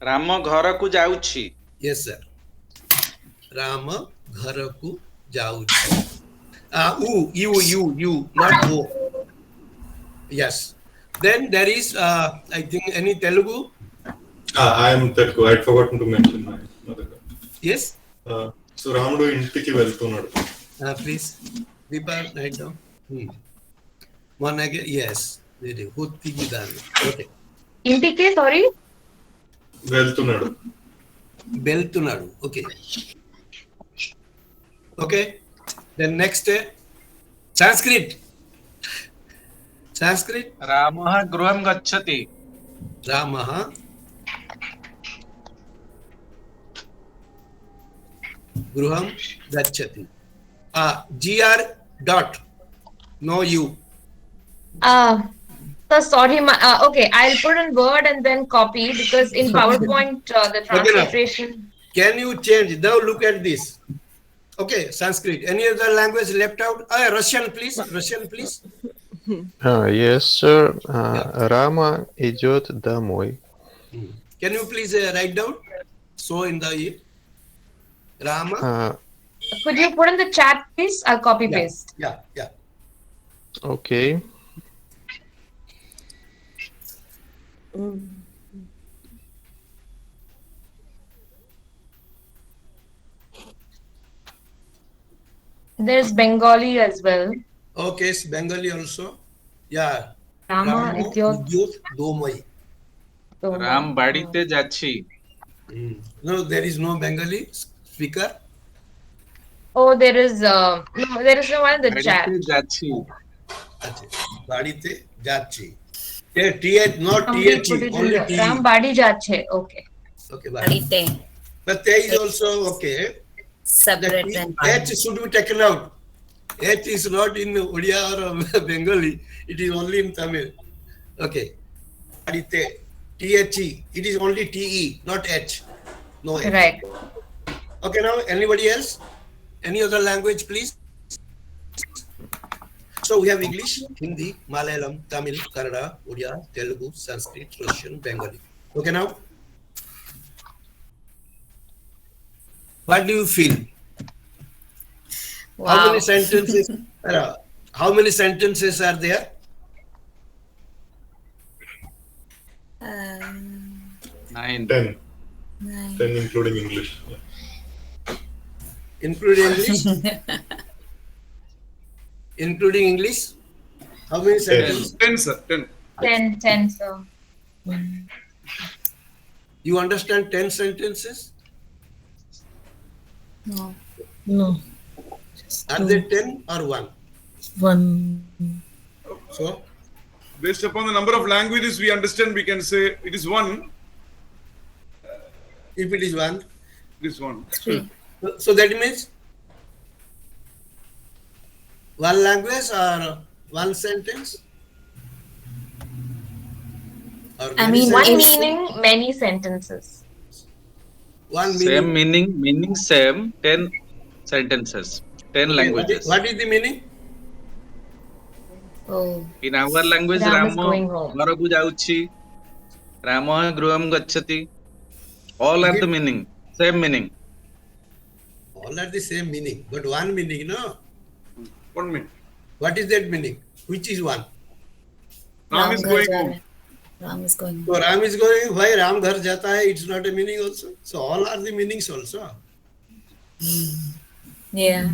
Ram ଘରକୁ ଯାଉଛି. Yes, sir. Rama gharaku jauchi. You, not O. Yes. Then there is, I think, any Telugu? I am Telugu. I had forgotten to mention my mother tongue. Yes. So Ramudu intiki veltunadu. Please. Deepa, write down. Monage, yes. Very good. Okay. Intike, sorry? Veltunadu. Okay. Okay. Then next, Sanskrit. Sanskrit? रामः गृहं गच्छति. Ramah Gruham Gachati. GR dot. No U. So sorry, okay, I'll put in Word and then copy because in PowerPoint the transliteration. Can you change? Now look at this. Okay, Sanskrit. Any other language left out? Russian, please. Russian, please. Yes, sir. Rama идет домой. Can you please write down? So in the Rama. Could you put in the chat, please? I'll copy paste. Yeah. Okay. There's Bengali as well. Okay, it's Bengali also. Yeah. Rama Idyot Domai. Ram বাড়িতে যাচ্ছি. No, there is no Bengali speaker. Oh, there is no one in the chat. বাড়িতে যাচ্ছি. বাড়িতে যাচ্ছি. TH, not TH, only T. Ram badi jache. Okay. Okay, বাড়িতে. But there is also okay. Separate and H should be taken out. H is not in Odia or Bengali. It is only in Tamil. Okay. Adite. THE. It is only TE, not H. No H. Right. Okay, now anybody else? Any other language, please? So we have English, Hindi, Malayalam, Tamil, Kannada, Odia, Telugu, Sanskrit, Russian, Bengali. Okay, now? What do you feel? Wow. How many sentences? How many sentences are there? 9. 10. 10 including English. Yeah. Including English? Including English? How many sentences? 10, sir. 10. 10, sir. You understand 10 sentences? No. Are they 10 or 1? 1. So? Based upon the number of languages we understand, we can say it is 1. If it is 1? It is 1. 3. So that means one language or one sentence? Or I many mean, One sentences? meaning, many sentences. One Same meaning. meaning same. 10 sentences. 10 languages. What is the meaning? Oh. In our language, Ram is Ramo going home. ଘରକୁ ଯାଉଛି. Ramah ଗୃହଂ ଗଚ୍ଛତି. All are the meaning. Same meaning. All are the same meaning, but one meaning, no? 1 minute. What is that meaning? Which is one? Ram is going home. Ram is going So Ram is going, why Ram ghar jata hai? It's not a meaning also. So all are the meanings also. Yeah.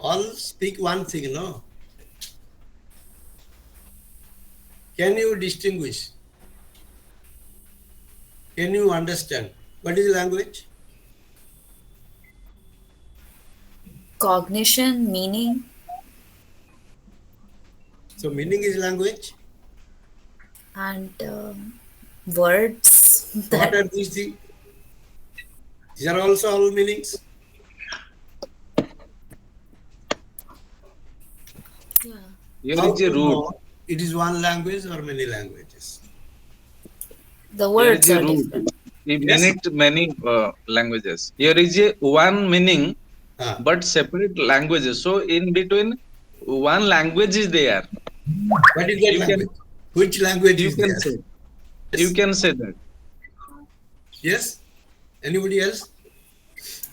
All speak one thing, no? Can you distinguish? Can you understand? What is language? Cognition, meaning. So meaning is language. And words. What are these things? These are also all meanings. Here How is a to root. know it is one language or many languages? The Here words is a are root. different. We need many languages. Here is a one meaning, but separate languages. So in between, one language is there. What is that You language? Which language You is can there? say. You can say that. Yes? Anybody else?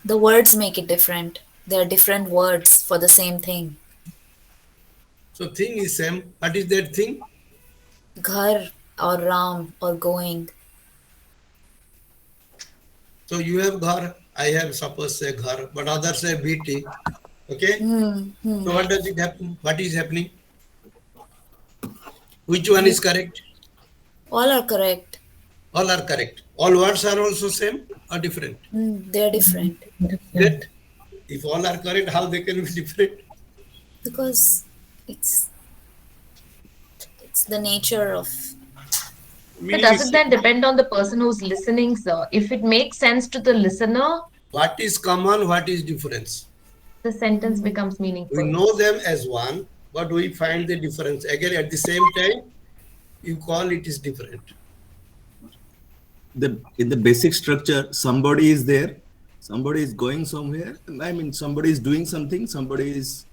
The words make it different. There are different words for the same thing. So thing is same. What is that thing? Ghar or Ram or going. So you have ghar, I have suppose say ghar, but others say BT. Okay? So what does it happen? What is happening? Which one is correct? All are correct. All are correct. All words are also same or different? They are different. That If all are correct, how they can be different? Because it's the nature of. So does it then depend on the person who's listening, sir? If it makes sense to the listener, What is common, what is difference? the sentence becomes meaningful. We know them as one, but we find the difference. Again, at the same time, you call it is different. In the basic structure, somebody is there, somebody is going somewhere. I mean, somebody is doing something, somebody is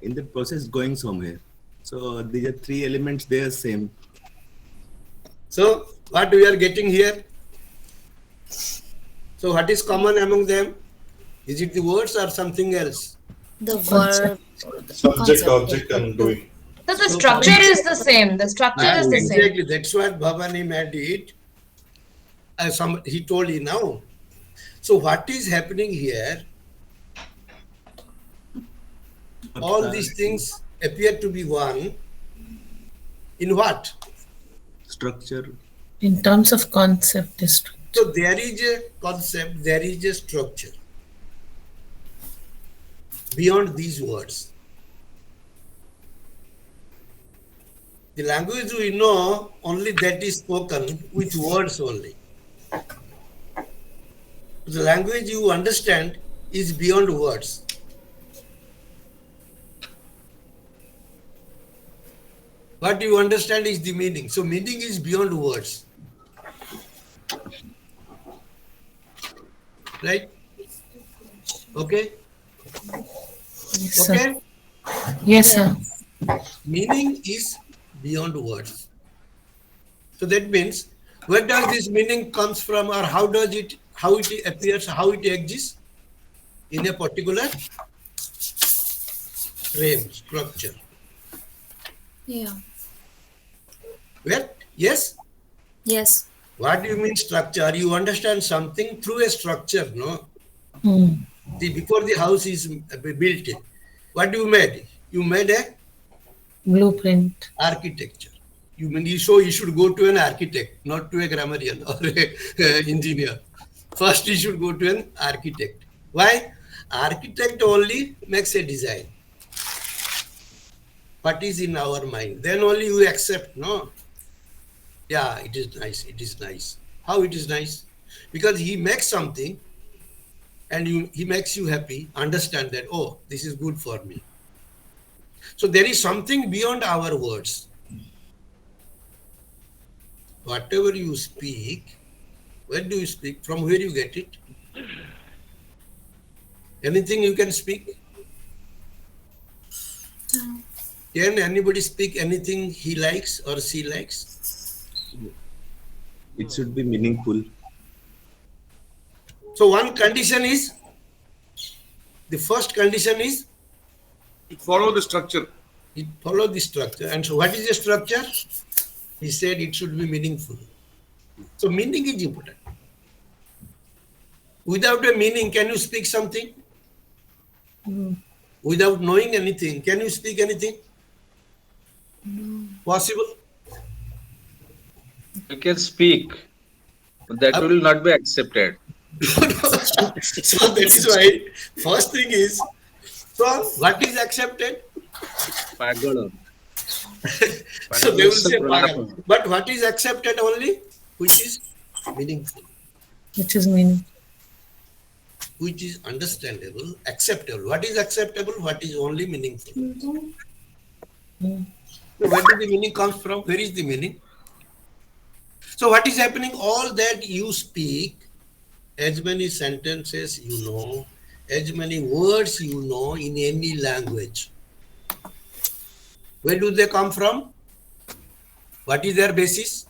in the process going somewhere. So these are three elements, they are same. So what we are getting here? So what is common among them? Is it the words or something else? The verb. Subject, object, and doing. So the structure is the same. The structure is the same. Exactly. That's what Bhavani made it. He told you now. So what is happening here? All these things appear to be one. In what? Structure. In terms of concept, So there is a concept, there is a structure beyond these words. The language we know, only that is spoken with words only. The language you understand is beyond words. What you understand is the meaning. So meaning is beyond words. Right? Okay? Yes, sir. Okay? Yes, sir. Meaning is beyond words. So that means, where does this meaning comes from, or how it appears, how it exists? In a particular frame, structure. Yeah. Where? Yes? Yes. What do you mean structure? You understand something through a structure, no? See, before the house is built, what you made? You made a Blueprint. architecture. You should go to an architect, not to a grammarian or a engineer. First, you should go to an architect. Why? Architect only makes a design. What is in our mind? Then only you accept, no? Yeah, it is nice. It is nice. How it is nice? Because he makes something and he makes you happy, understand that, oh, this is good for me. So there is something beyond our words. Whatever you speak, where do you speak? From where you get it? Anything you can speak? Can anybody speak anything he likes or she likes? It should be meaningful. So one condition is, the first condition is, it follow the structure. It follow the structure. And so what is the structure? He said it should be meaningful. So meaning is important. Without a meaning, can you speak something? Without knowing anything, can you speak anything? Possible? You can speak, but that will not be accepted. So that is why first thing is, so what is accepted? Pagal. So they will say pagal. But what is accepted only? Which is meaningful. Which is meaning. Which is understandable, acceptable. What is acceptable? What is only meaningful? So where did the meaning come from? Where is the meaning? So what is happening? All that you speak, as many sentences you know, as many words you know in any language. Where do they come from? What is their basis?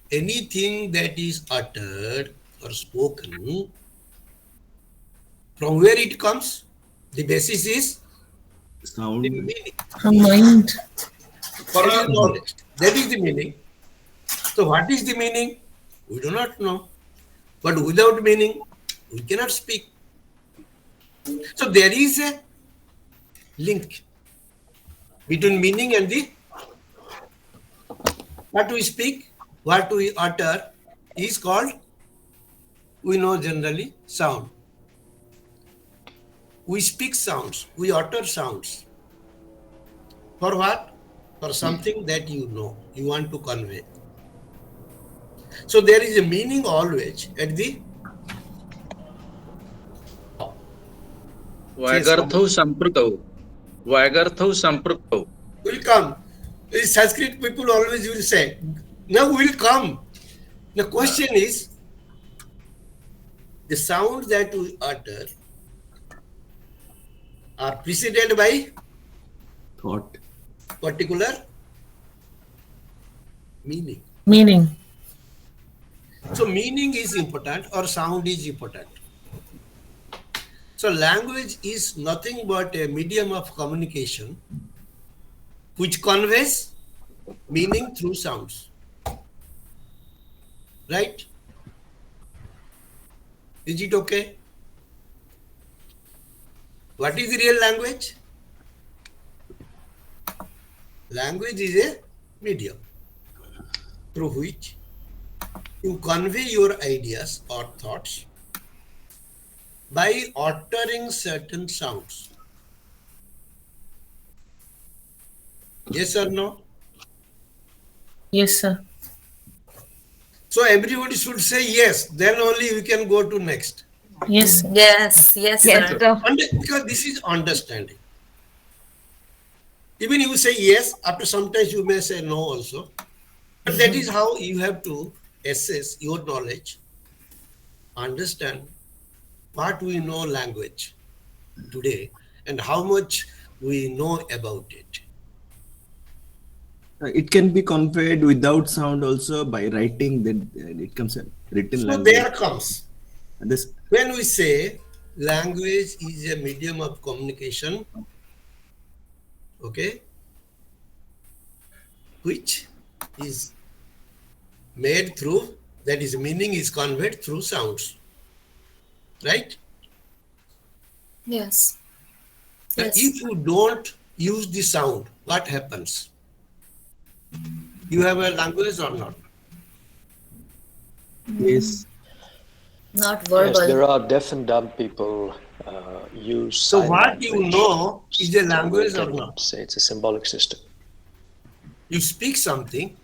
Anything that is uttered or spoken, from where it comes? The basis is sound. The meaning. From mind. That is the meaning. So what is the meaning? We do not know. But without meaning, we cannot speak. So there is a link between meaning and the what we speak, what we utter is called we know generally sound. We speak sounds, we utter sounds. For what? For something that you know, you want to convey. So there is a meaning always at the Vagarthau Samprutau. Vagarthau Samprutau. will come. In Sanskrit people always will say, now will come. The question is, the sounds that we utter are preceded by Thought. particular meaning. Meaning. So meaning is important or sound is important. So language is nothing but a medium of communication which conveys meaning through sounds. Right? Is it okay? What is the real language? Language is a medium through which you convey your ideas or thoughts by uttering certain sounds. Yes or no? Yes, sir. So everybody should say yes, then only we can go to next. Yes. Yes, yes, sir. Because this is understanding. Even you say yes, after sometimes you may say no also. But that is how you have to assess your knowledge, understand what we know language today and how much we know about it. It can be conveyed without sound also by writing, then it comes a written So language. there comes. This, When we say language is a medium of communication, okay, which is made through, that is meaning is conveyed through sounds, right? Yes. But Yes. if you don't use the sound, what happens? You have a language or not? yes. Not Yes, verbal. there are deaf and dumb people use. So sign what you language. know is a So we language or can not? say it's a symbolic system. You speak something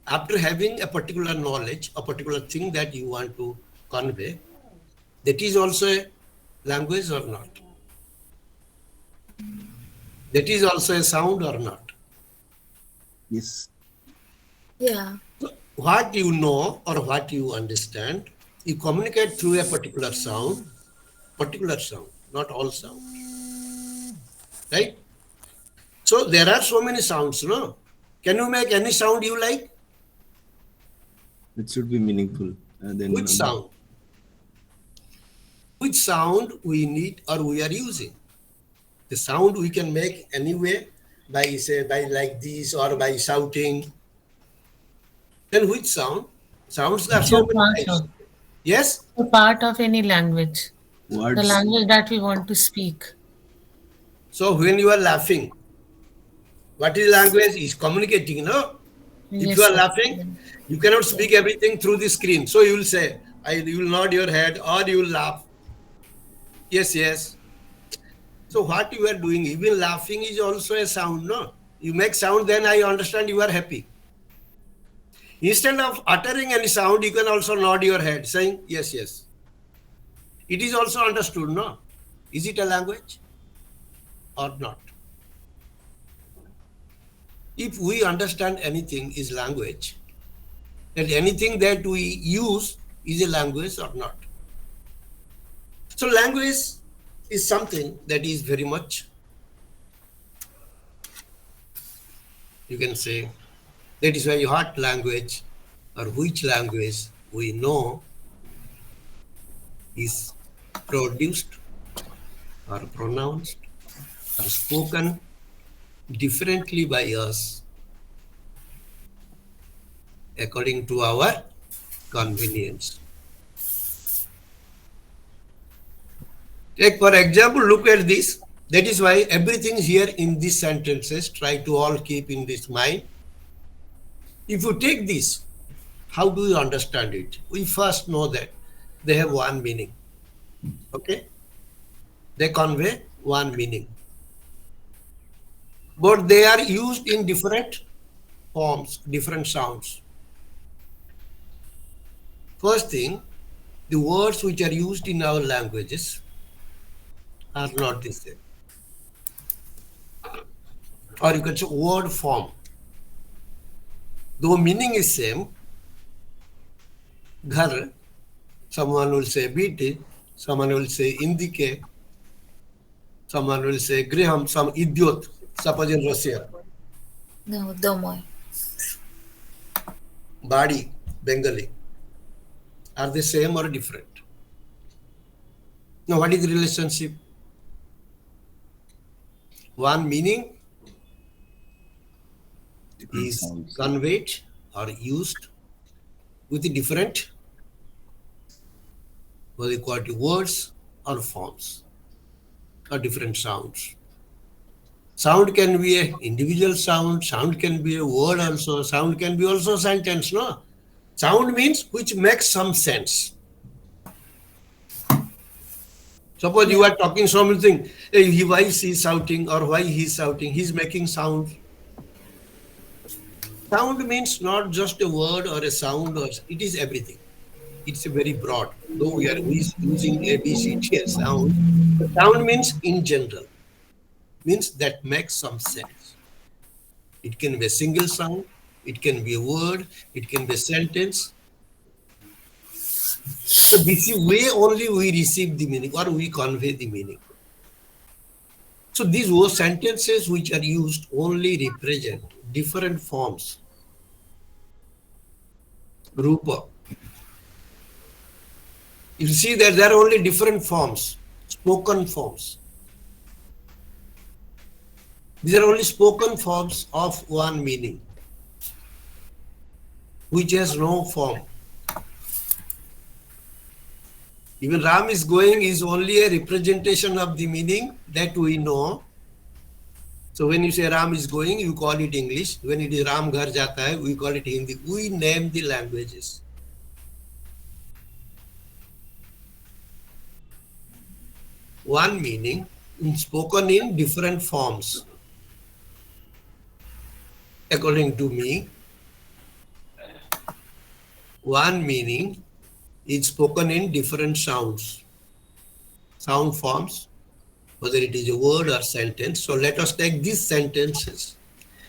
after having a particular knowledge, a particular thing that you want to convey, that is also a language or not? That is also a sound or not? Yes. Yeah. What you know or what you understand, you communicate through a particular sound, not all sound. Right? So there are so many sounds, no? Can you make any sound you like? It should be meaningful. Then Which sound? Which sound we need or we are using? The sound we can make anyway by like this or by shouting. Then which sound? Sounds are It's so a part many types. of, Yes? a part of any language. The Words. language that we want to speak. So when you are laughing, what is language? Is communicating, no? If Yes, you are sir. laughing, you cannot speak everything through the screen. So you will say, you will nod your head or you will laugh. Yes, yes. So what you are doing, even laughing is also a sound, no? You make sound, then I understand you are happy. Instead of uttering any sound, you can also nod your head, saying, yes, yes. It is also understood, no? Is it a language or not? If we understand anything is language, that anything that we use is a language or not. So language is something that is very much, you can say, that is why what language or which language we know is produced or pronounced or spoken differently by us according to our convenience. Take for example, look at this. That is why everything here in these sentences, try to all keep in this mind. If you take this, how do you understand it? We first know that they have one meaning. Okay? They convey one meaning. But they are used in different forms, different sounds. First thing, the words which are used in our languages are not the same. Or you can say word form. Though meaning is same, ghar, someone will say beat, someone will say indicate, someone will say Graham, some idiot, suppose in Russia. No, domoy. Badi, Bengali. Are they same or different? Now, what is the relationship? One meaning is conveyed or used with the different what they call words or forms or different sounds. Sound can be an individual sound, sound can be a word also, sound can be also a sentence, no? Sound means which makes some sense. Suppose you are talking something, hey, why is he shouting or why he is shouting, he is making sound. Sound means not just a word or a sound, or it is everything. It's a very broad. Though we are using A, B, C, D as sound, but sound means in general, means that makes some sense. It can be a single sound, it can be a word, it can be a sentence. So this is way only we receive the meaning or we convey the meaning. So these were sentences which are used only represent different forms. Rupa. You see that there are only different forms, spoken forms. These are only spoken forms of one meaning, which has no form. Even Ram is going is only a representation of the meaning that we know. So when you say Ram is going, you call it English. When it is Ram ghar jata hai, we call it Hindi. We name the languages. One meaning spoken in different forms. According to me, one meaning is spoken in different sounds, sound forms, whether it is a word or sentence. So let us take these sentences.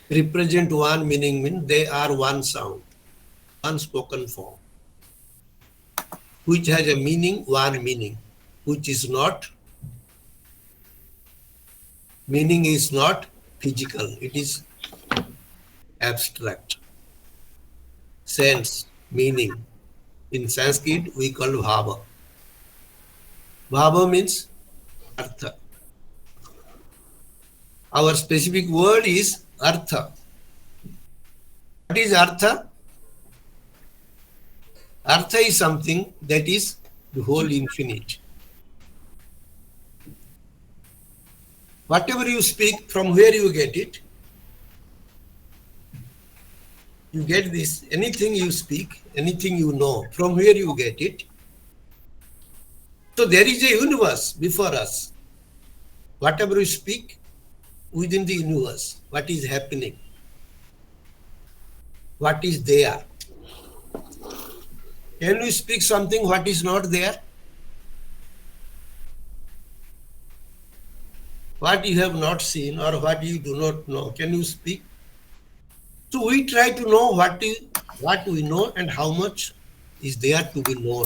Represent one meaning, means they are one sound, one spoken form, which has a meaning, one meaning, which is not, meaning is not physical, it is abstract. Sense, meaning. In Sanskrit, we call bhava. Bhava means artha. Our specific word is artha. What is artha? Artha is something that is the whole infinite. Whatever you speak, from where you get it, you get this, anything you speak, anything you know, from where you get it. So there is a universe before us. Whatever you speak, within the universe, what is happening, what is there. Can you speak something what is not there? What you have not seen or what you do not know, can you speak? So we try to know what we know and how much is there to be known.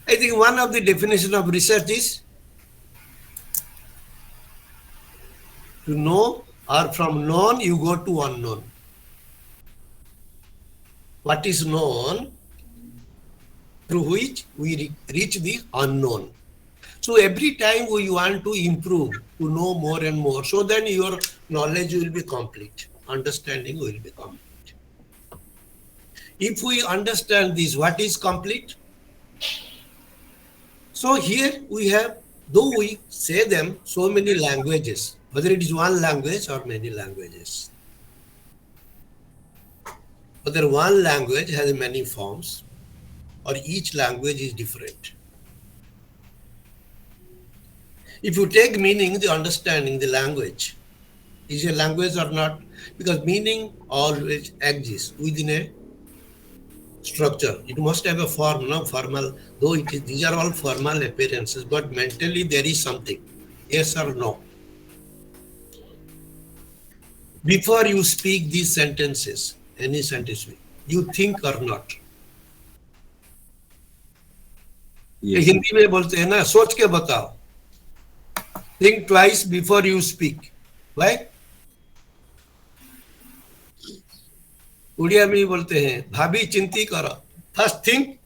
I think one of the definitions of research is to know, or from known you go to unknown. What is known, through which we reach the unknown. So every time we want to improve, to know more and more, so then your knowledge will be complete, understanding will be complete. If we understand this, what is complete? So here we have, though we say them so many languages, whether it is one language or many languages. whether one language has many forms or each language is different. If you take meaning, the understanding, the language, is a language or not? Because meaning always exists within a structure. It must have a form, no formal, though it is, these are all formal appearances, but mentally there is something, yes or no. Before you speak these sentences, any sentence, you think or not. Hindi में बोलते हैं ना, सोच के बताओ. Think twice before you speak. Why? Odia में बोलते हैं भाभी चिंती करो. First think,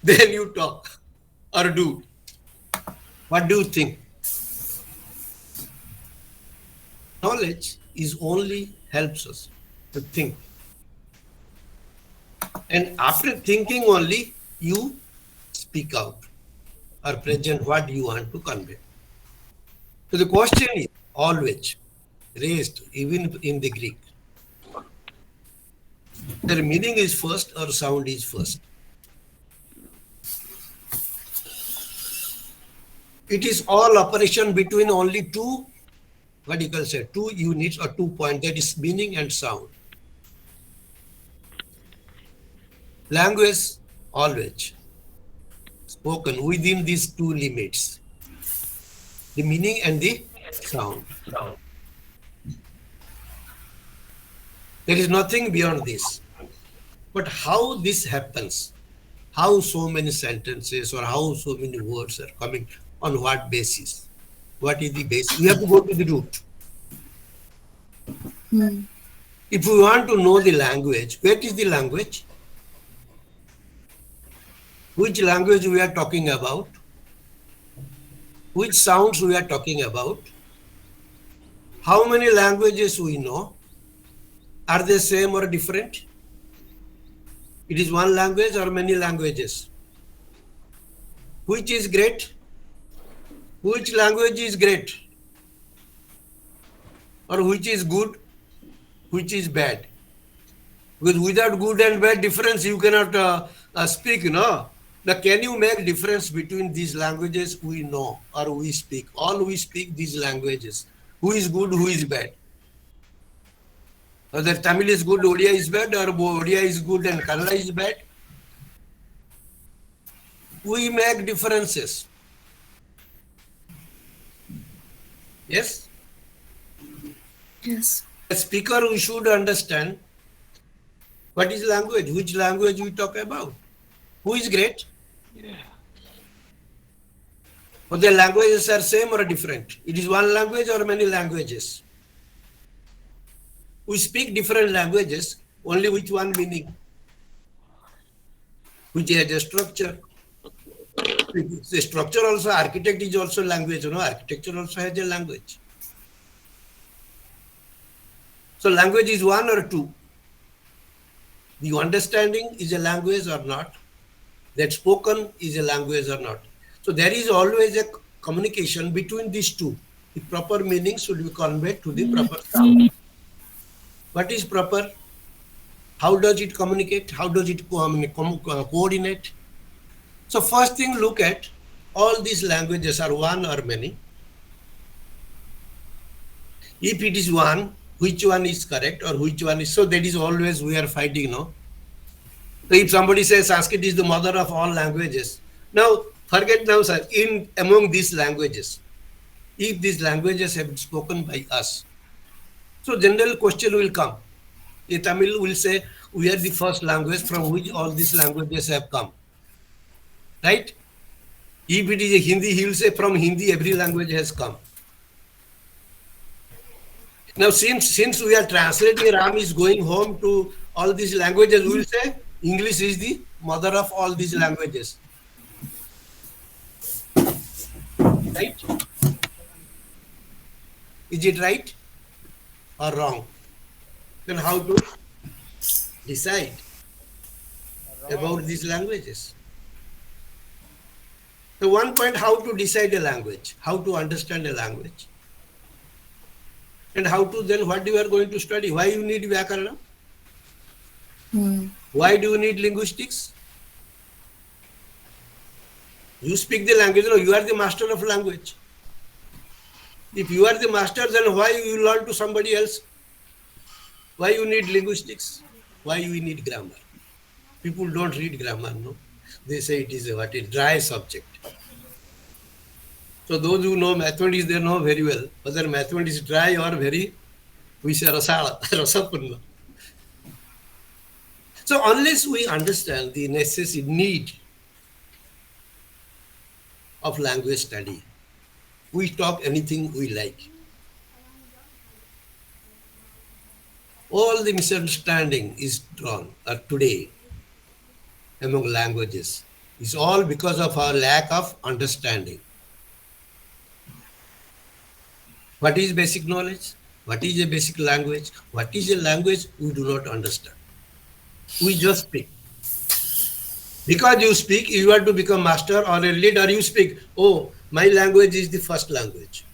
then you talk or do. What do you think? Knowledge is only helps us to think. And after thinking only, you speak out or present what you want to convey. So the question is always raised, even in the Greek. The meaning is first or sound is first. It is all operation between only two, what you can say, 2 units or 2 points, that is meaning and sound. Language always spoken within these 2 limits, the meaning and the sound. There is nothing beyond this. But how this happens, how so many sentences or how so many words are coming, on what basis? What is the basis? We have to go to the root. If we want to know the language, what is the language? Which language we are talking about? Which sounds we are talking about? How many languages we know? Are they same or different? It is one language or many languages? Which is great? Which language is great? Or which is good? Which is bad? Because without good and bad difference, you cannot speak, no? Now, can you make difference between these languages we know or we speak? All we speak these languages. Who is good, who is bad? Whether Tamil is good, Odia is bad, or Odia is good and Kannada is bad? We make differences. Yes? Yes. A speaker, we should understand what is language, which language we talk about. Who is great? Or the languages are same or different? It is one language or many languages? We speak different languages, only which one meaning? Which has a structure. The structure also, architect is also language, no? Architecture also has a language. So language is one or two. The understanding is a language or not. That spoken is a language or not. So there is always a communication between these two. The proper meaning should be conveyed to the proper sound. What is proper? How does it communicate? How does it coordinate? So first thing, look at all these languages are one or many. If it is one, which one is correct or which one is, so that is always we are fighting, no? So if somebody says Sanskrit is the mother of all languages, now forget now, sir, in among these languages, if these languages have been spoken by us, so general question will come. A Tamil will say, we are the first language from which all these languages have come. Right? If it is a Hindi, he will say from Hindi every language has come. Now since we are translating, Ram is going home to all these languages, we will say English is the mother of all these languages. Right? Is it right or wrong? Then how to decide about these languages? So one point, how to decide a language, how to understand a language. And how to then, what you are going to study, why you need Vyakarana? Why do you need linguistics? You speak the language, no, you are the master of language. If you are the master, then why you learn to somebody else? Why you need linguistics? Why you need grammar? People don't read grammar, no? They say it is a dry subject. So those who know mathematics, they know very well whether mathematics is dry or very, we say rasapunna. So unless we understand the necessary need of language study, we talk anything we like. All the misunderstanding is drawn today among languages. It's all because of our lack of understanding. What is basic knowledge? What is a basic language? What is a language? We do not understand. We just speak. Because you speak, you are to become master or a leader, you speak, oh, my language is the first language.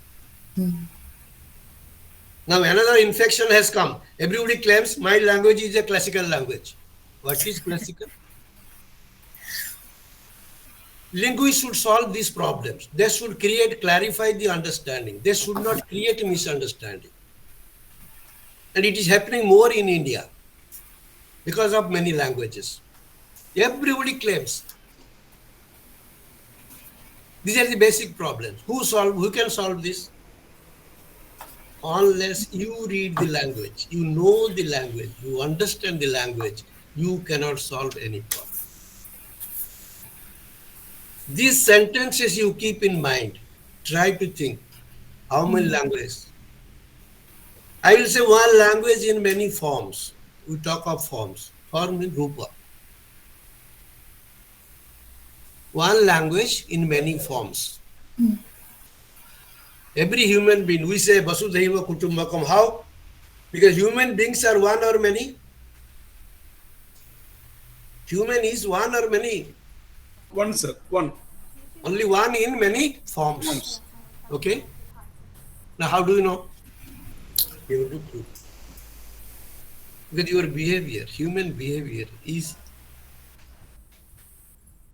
Now another infection has come. Everybody claims my language is a classical language. What is classical? Linguists should solve these problems. They should clarify the understanding. They should not create a misunderstanding. And it is happening more in India because of many languages. Everybody claims. These are the basic problems. Who can solve this? Unless you read the language, you know the language, you understand the language, you cannot solve any problem. These sentences you keep in mind. Try to think, how many languages? I will say one language in many forms. We talk of forms. Form in Rupa. One language in many forms. Every human being, we say Vasudhaiva Kutumbakam. How? Because human beings are one or many? Human is one or many? One, sir. One. Only one in many forms. Okay? Now, how do you know? You have to prove. Because your behavior, human behavior is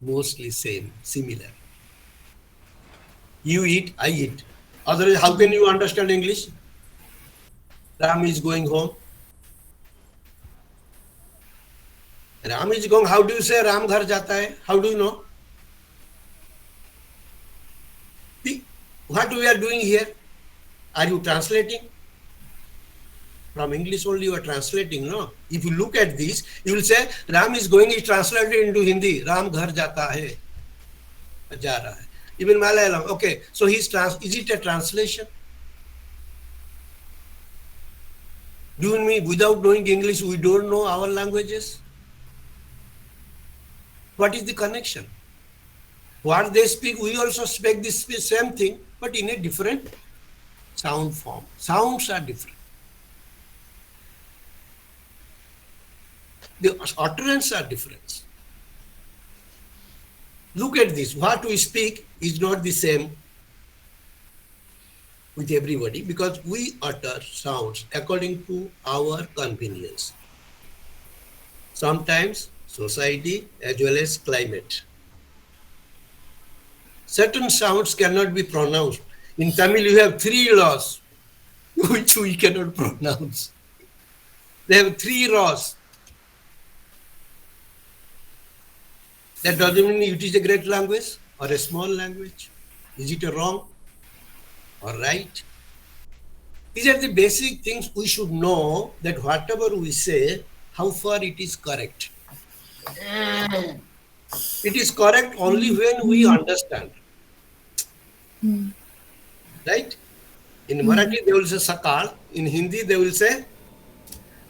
mostly same, similar. You eat, I eat. Otherwise, how can you understand English? Ram is going home. Ram is going, how do you say Ram ghar jata hai? How do you know? See, what we are doing here? Are you translating? From English only you are translating, no? If you look at this, you will say Ram is going, is translated into Hindi. Ram ghar jata hai. Ja raha hai. Even Malayalam. Okay, so is it a translation? Do you mean without knowing English, we don't know our languages? What is the connection? What they speak, we also speak the same thing, but in a different sound form. Sounds are different. The utterance are different. Look at this. What we speak is not the same with everybody because we utter sounds according to our convenience. Sometimes society as well as climate. Certain sounds cannot be pronounced. In Tamil, you have 3 laws which we cannot pronounce. They have 3 laws. That doesn't mean it is a great language or a small language. Is it a wrong or right? These are the basic things we should know, that whatever we say, how far it is correct. It is correct only when we understand. Right? In Marathi they will say sakal. In Hindi they will say,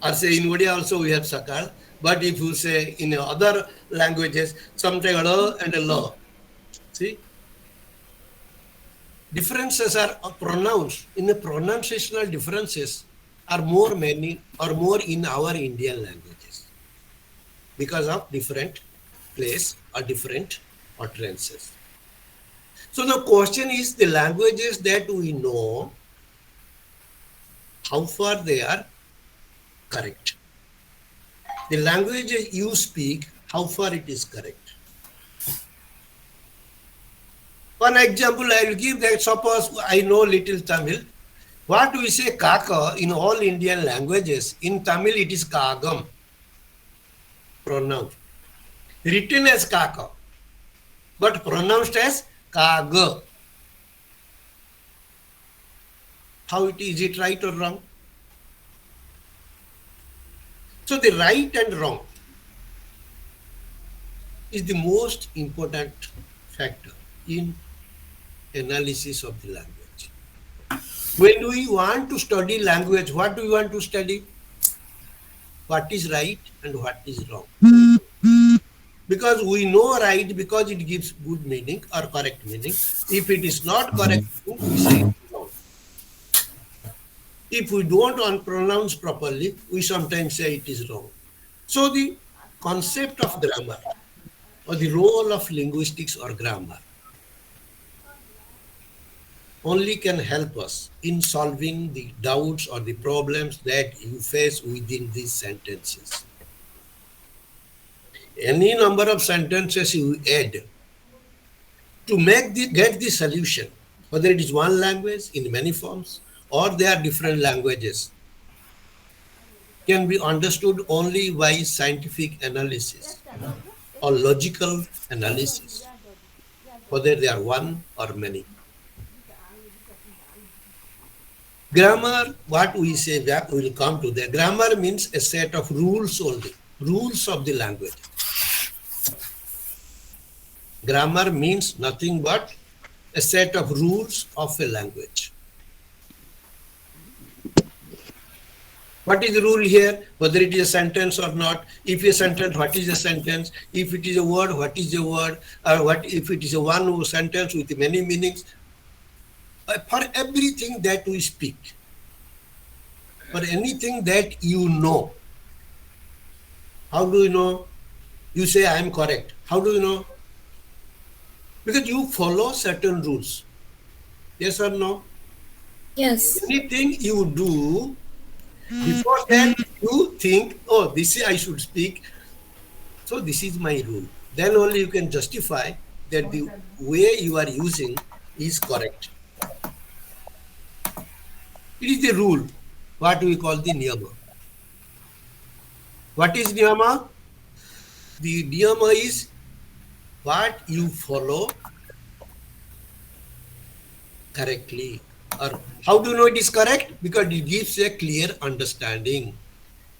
or say in Odia also we have sakal. But if you say in other languages, sometimes a and a la. See? Differences are pronounced. In the pronunciational differences are more in our Indian languages because of different place or different utterances. So the question is the languages that we know, how far they are correct. The language you speak, how far it is correct. One example I will give that suppose I know little Tamil. What we say kaka in all Indian languages, in Tamil it is kagam, pronounced. Written as kaka, but pronounced as kaga. How it is it right or wrong? So the right and wrong is the most important factor in analysis of the language. When we want to study language, what do we want to study? What is right and what is wrong? Because we know right because it gives good meaning or correct meaning. If it is not correct, we say wrong. If we don't pronounce properly, we sometimes say it is wrong. So the concept of grammar or the role of linguistics or grammar only can help us in solving the doubts or the problems that you face within these sentences. Any number of sentences you add to get the solution, whether it is one language in many forms or they are different languages, can be understood only by scientific analysis or logical analysis, whether they are one or many. Grammar, what we say, that we will come to that. Grammar means a set of rules only, rules of the language. Grammar means nothing but a set of rules of a language. What is the rule here? Whether it is a sentence or not. If a sentence, what is a sentence? If it is a word, what is a word? Or what if it is a one sentence with many meanings? For everything that we speak, for anything that you know. How do you know? You say, I am correct. How do you know? Because you follow certain rules. Yes or no? Yes. Anything you do, before that you think, oh, this is I should speak. So this is my rule. Then only you can justify that the way you are using is correct. It is the rule, what we call the niyama. What is niyama? The niyama is what you follow correctly. Or how do you know it is correct? Because it gives a clear understanding,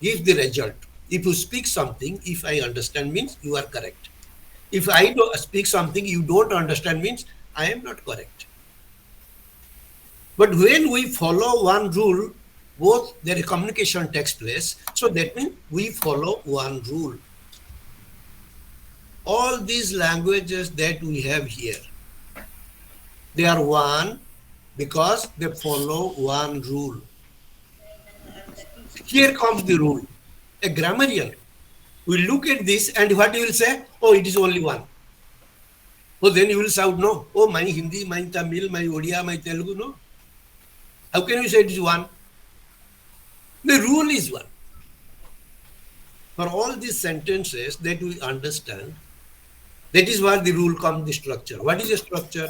gives the result. If you speak something, if I understand means you are correct. If I don't speak something you don't understand means I am not correct. But when we follow one rule, both their communication takes place. So that means we follow one rule. All these languages that we have here, they are one because they follow one rule. Here comes the rule. A grammarian will look at this and what he will say? Oh, it is only one. Oh, then you will shout, no. Oh, my Hindi, my Tamil, my Odia, my Telugu, no. How can you say it is one? The rule is one. For all these sentences that we understand, that is where the rule comes, the structure. What is a structure?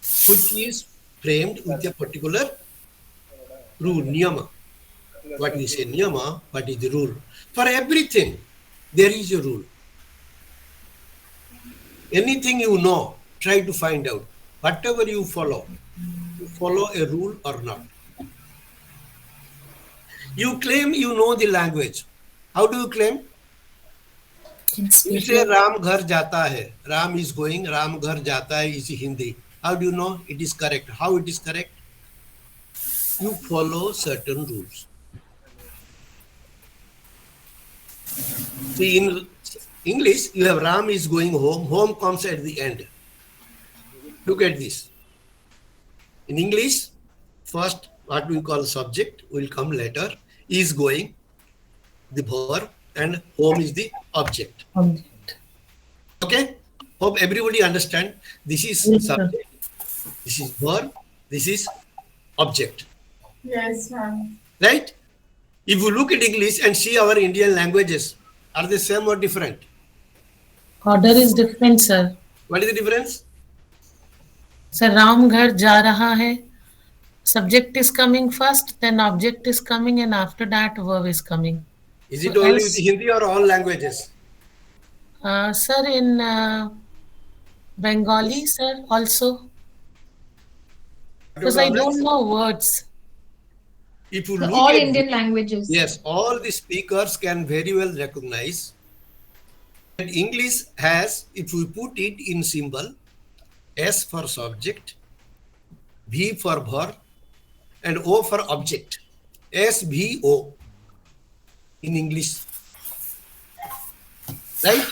Which is framed with a particular rule, niyama. What we say niyama, what is the rule? For everything, there is a rule. Anything you know, try to find out. Whatever you follow a rule or not. You claim you know the language. How do you claim? You say Ram ghar jata hai. Ram is going, Ram ghar jata hai is Hindi. How do you know it is correct? How it is correct? You follow certain rules. See, in English, you have Ram is going home. Home comes at the end. Look at this. In English, first what we call subject will come later. Is going, the verb, and home is the object. Okay? Hope everybody understand. This is subject, this is verb, this is object. Yes, ma'am. Right? If you look at English and see our Indian languages, Are they same or different? Order is different, sir. What is the difference? Sir, Ram ghar ja raha hai. Subject is coming first, then object is coming, and after that verb is coming. Is So it only with else, Hindi or all languages? sir, in Bengali, sir, also. Because I don't know words. If you So look all at Indian languages. yes, all the speakers can very well recognize that English has, if we put it in symbol, S for subject, V for verb, and O for object. SVO in English. Right?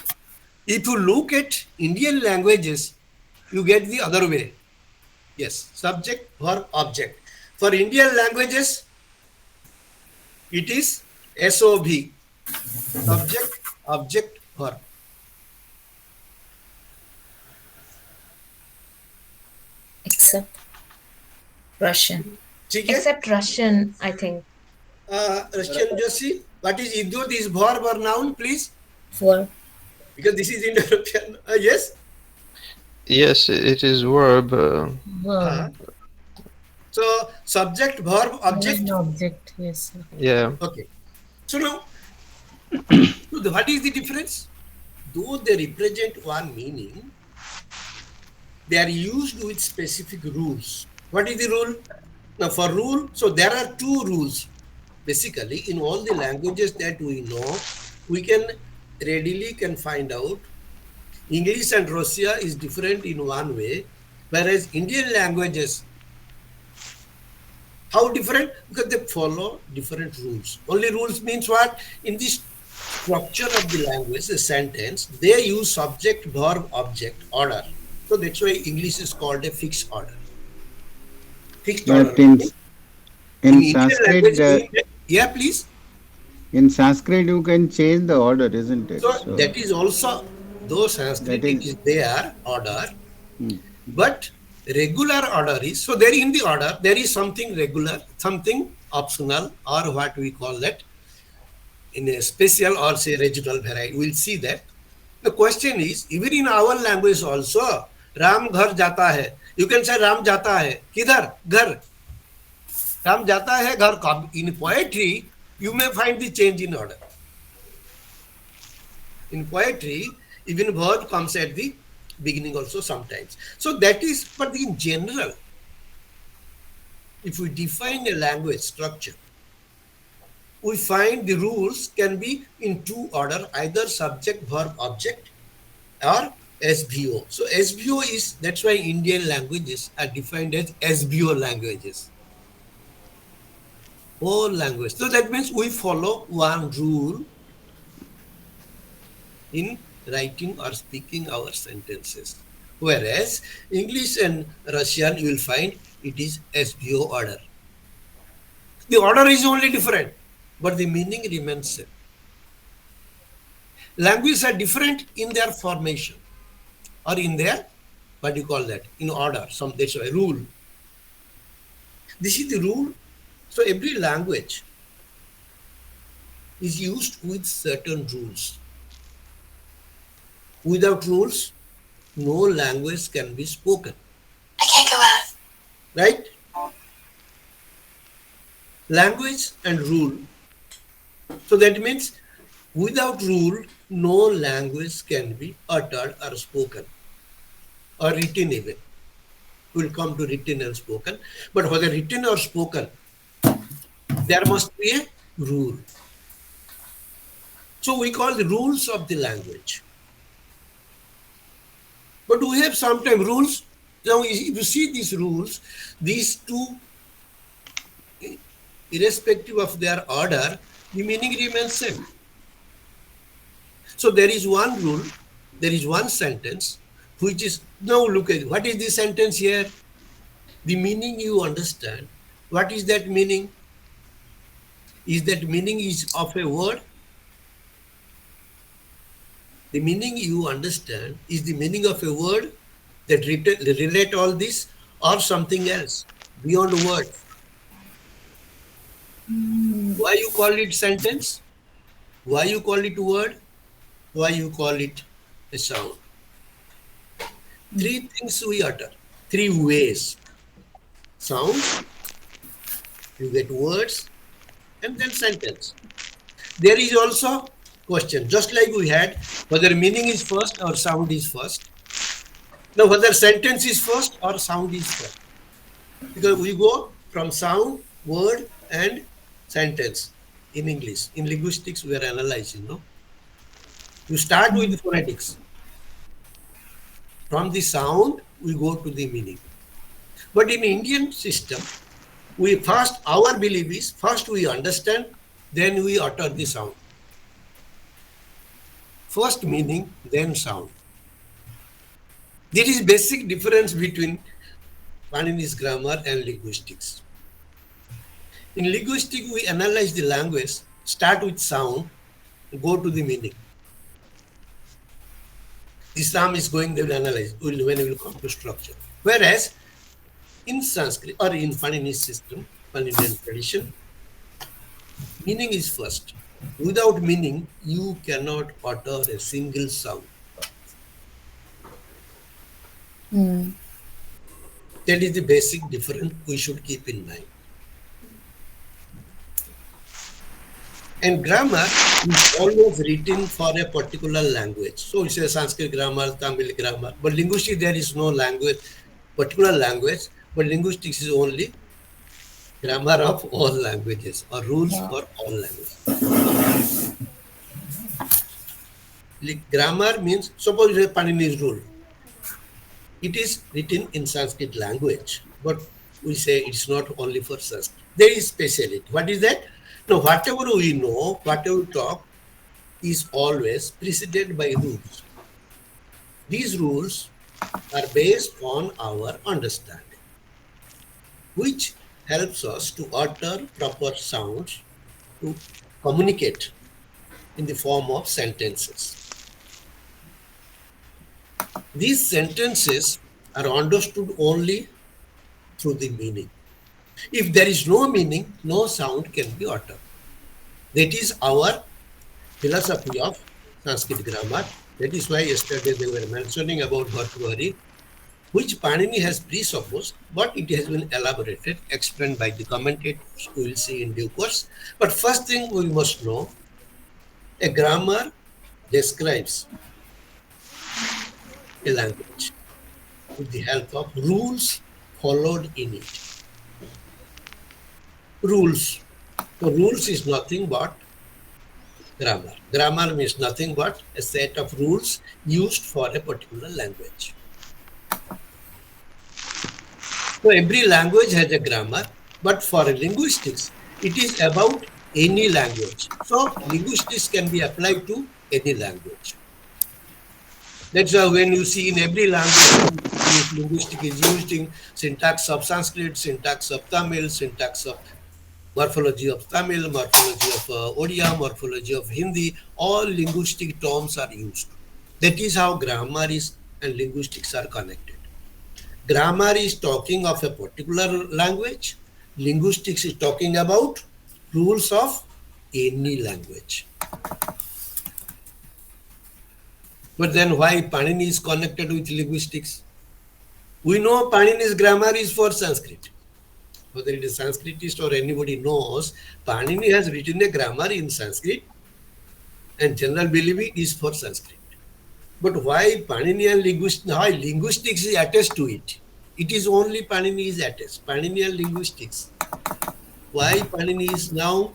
If you look at Indian languages, you get the other way. Yes, subject, verb, object. For Indian languages, it is SOV, subject, object, verb. Except Russian. Except Russian, I think. Russian Joshi, what is idiot? Is verb or noun, please? Verb. Because this is Indo-European. Yes? Yes, it is verb. Verb. So, subject, verb, object? Object, yes, sir. Yeah. Okay. So now, what is the difference? Though they represent one meaning, they are used with specific rules. What is the rule? Now for rule, so there are two rules. Basically, in all the languages that we know, we can readily find out English and Russia is different in one way, whereas Indian languages, how different? Because they follow different rules. Only rules means what? In this structure of the language, the sentence, they use subject, verb, object, order. So that's why English is called a fixed order. Fixed order. But in Indian Sanskrit, language, yeah, please. in Sanskrit you can change the order, isn't it? So that is also, though Sanskrit is their order, but regular order is, so there in the order, there is something regular, something optional, or what we call that, in a special or say regional variety. We'll see that. The question is, even in our language also, Ram ghar jata hai. You can say Ram jata hai. Kidhar? Ghar. Ram jata hai, ghar. In poetry, you may find the change in order. In poetry, even verb comes at the beginning also sometimes. So that is, but in general, if we define a language structure, we find the rules can be in two order, either subject, verb, object, or SVO. So SVO is, that's why Indian languages are defined as SVO languages. All language. So that means we follow one rule in writing or speaking our sentences. Whereas English and Russian, you will find it is SVO order. The order is only different, but the meaning remains same. Languages are different in their formation or in their, what do you call that, in order, some that's why rule. This is the rule. So every language is used with certain rules. Without rules, no language can be spoken. I can't go out. Right? Language and rule. So that means without rule, no language can be uttered or spoken or written even. We'll come to written and spoken. But whether written or spoken, there must be a rule. So we call the rules of the language. But we have sometimes rules. Now, if you see these rules, these two, irrespective of their order, the meaning remains same. So there is one rule, there is one sentence, which is, now look at it. What is the sentence here? The meaning you understand. What is that meaning? Is that meaning is of a word? The meaning you understand is the meaning of a word that relate all this or something else beyond a word. Why you call it sentence? Why you call it word? Why you call it a sound? Three things we utter, three ways. Sound, you get words, and then sentence. There is also question, just like we had whether meaning is first or sound is first. Now whether sentence is first or sound is first. Because we go from sound, word, and sentence in English. In linguistics, we are analyzing, no? You start with phonetics. From the sound, we go to the meaning. But in Indian system, our belief is first we understand, then we utter the sound. First meaning, then sound. There is basic difference between Panini's grammar and linguistics. In linguistics, we analyze the language, start with sound, go to the meaning. The sound is going to analyze when we will come to structure. Whereas in Sanskrit or in Panini's system, Paninian tradition, meaning is first. Without meaning, you cannot utter a single sound. That is the basic difference we should keep in mind. And grammar is always written for a particular language. So it's a Sanskrit grammar, Tamil grammar. But linguistics, there is no language, particular language, but linguistics is only grammar of all languages or rules for all languages. Grammar means, suppose it's a Panini's rule. It is written in Sanskrit language, but we say it's not only for Sanskrit. There is speciality. What is that? Now, whatever we know, whatever we talk, is always preceded by rules. These rules are based on our understanding, which helps us to utter proper sounds to communicate in the form of sentences. These sentences are understood only through the meaning. If there is no meaning, no sound can be uttered. That is our philosophy of Sanskrit grammar. That is why yesterday they were mentioning about Bhartrihari, which Panini has presupposed, but it has been elaborated, explained by the commentators. We will see in due course. But first thing we must know, a grammar describes a language with the help of rules followed in it. Rules. So rules is nothing but grammar. Grammar means nothing but a set of rules used for a particular language. So every language has a grammar, but for linguistics, it is about any language. So linguistics can be applied to any language. That's why when you see in every language, linguistics is used in syntax of Sanskrit, syntax of Tamil, syntax of morphology of Tamil, morphology of Odia, morphology of Hindi, all linguistic terms are used. That is how grammar is and linguistics are connected. Grammar is talking of a particular language. Linguistics is talking about rules of any language. But then why Panini is connected with linguistics? We know Panini's grammar is for Sanskrit. Whether it is Sanskritist or anybody knows, Panini has written a grammar in Sanskrit and general belief is for Sanskrit. But why Panini and linguistics is attached to it? It is only Panini is attached. Panini and linguistics. Why Panini is now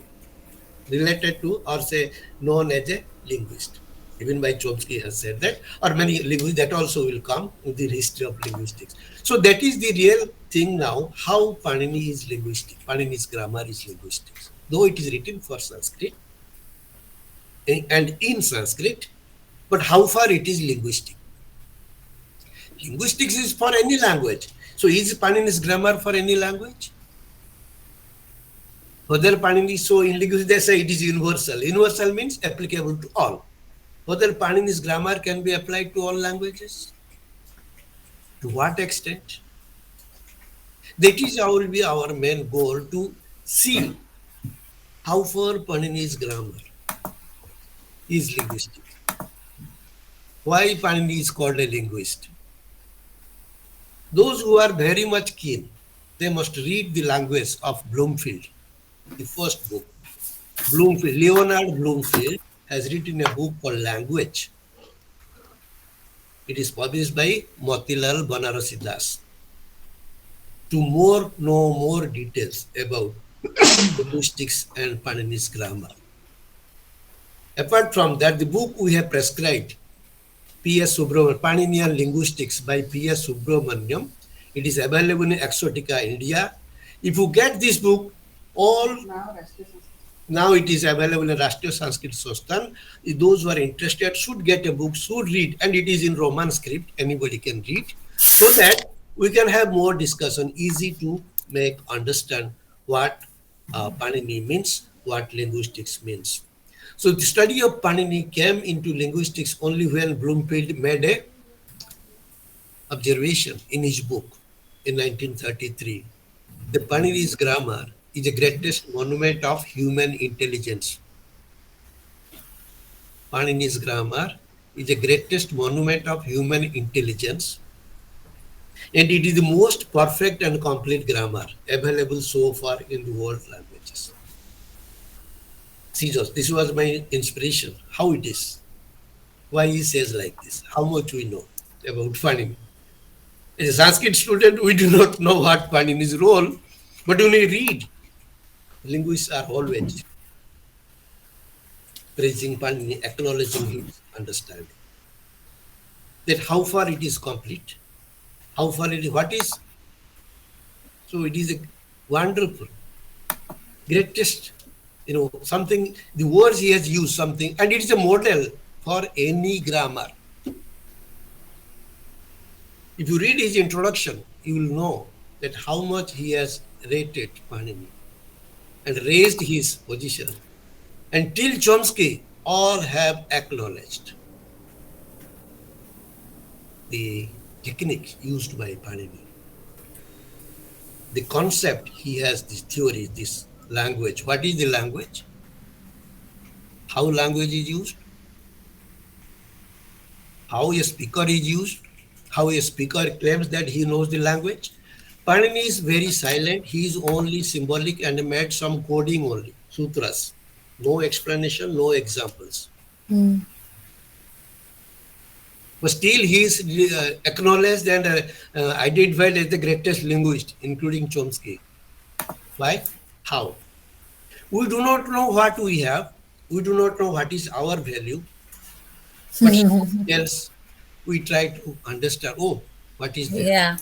related to or say known as a linguist? Even by Chomsky has said that, or many linguists that also will come in the history of linguistics. So that is the real thing now, how Panini is linguistic. Panini's grammar is linguistics. Though it is written for Sanskrit and in Sanskrit, but how far it is linguistic. Linguistics is for any language. So is Panini's grammar for any language? Whether Panini, so in linguistics they say it is universal. Universal means applicable to all. Whether Panini's grammar can be applied to all languages? To what extent? That is will be our main goal, to see how far Panini's grammar is linguistic. Why Panini is called a linguist? Those who are very much keen, they must read the language of Bloomfield, the first book. Bloomfield, Leonard Bloomfield has written a book called Language. It is published by Motilal Banarsidass. To know more details about linguistics and Panini's grammar. Apart from that, the book we have prescribed, P.S. Subramanian, Paninian Linguistics by P.S. Subramaniam. It is available in Exotica, India. If you get this book, now it is available in Rashtriya Sanskrit Sostan. Those who are interested should get a book, should read, and it is in Roman script. Anybody can read, so that we can have more discussion, easy to make understand what Panini means, what linguistics means. So the study of Panini came into linguistics only when Bloomfield made a observation in his book in 1933. The Panini's grammar is the greatest monument of human intelligence. Panini's grammar is the greatest monument of human intelligence, and it is the most perfect and complete grammar available so far in the world languages. See, this was my inspiration. How it is? Why he says like this? How much we know about Panini? As a Sanskrit student, we do not know what Panini's role, but when we read, linguists are always praising Panini, acknowledging his understanding. That how far it is complete, how far it is, what is. So it is a wonderful, greatest, something, the words he has used something, and it is a model for any grammar. If you read his introduction, you will know that how much he has rated Panini and raised his position. And till Chomsky, all have acknowledged the technique used by Panini. The concept, he has this theory, this language. What is the language? How language is used? How a speaker is used? How a speaker claims that he knows the language? Panini is very silent. He is only symbolic and made some coding only, sutras. No explanation, no examples. But still he is acknowledged and identified as the greatest linguist, including Chomsky. Why? How? We do not know what we have. We do not know what is our value. But else we try to understand, what is there? Yeah.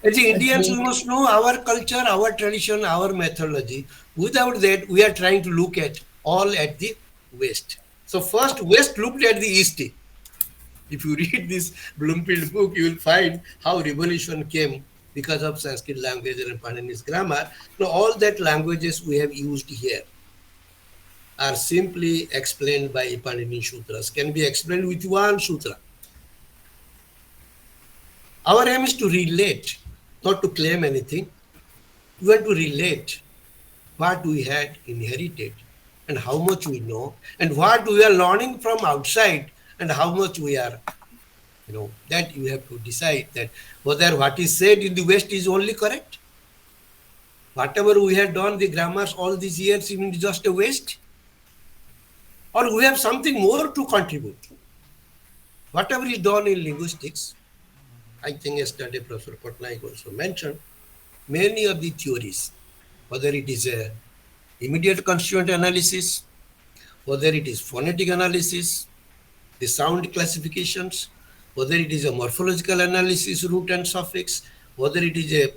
As Indians, we must know our culture, our tradition, our methodology. Without that, we are trying to look at all at the West. So first, West looked at the East. If you read this Bloomfield book, you will find how revolution came because of Sanskrit language and Panini's grammar. Now, all that languages we have used here are simply explained by Panini Sutras, can be explained with one sutra. Our aim is to relate, not to claim anything. We want to relate what we had inherited and how much we know, and what we are learning from outside and how much we are, that you have to decide that whether what is said in the West is only correct. Whatever we have done, the grammars all these years, even just a waste. Or we have something more to contribute. Whatever is done in linguistics, I think yesterday Professor Patnaik also mentioned, many of the theories, whether it is a immediate constituent analysis, whether it is phonetic analysis, the sound classifications, whether it is a morphological analysis, root and suffix, whether it is a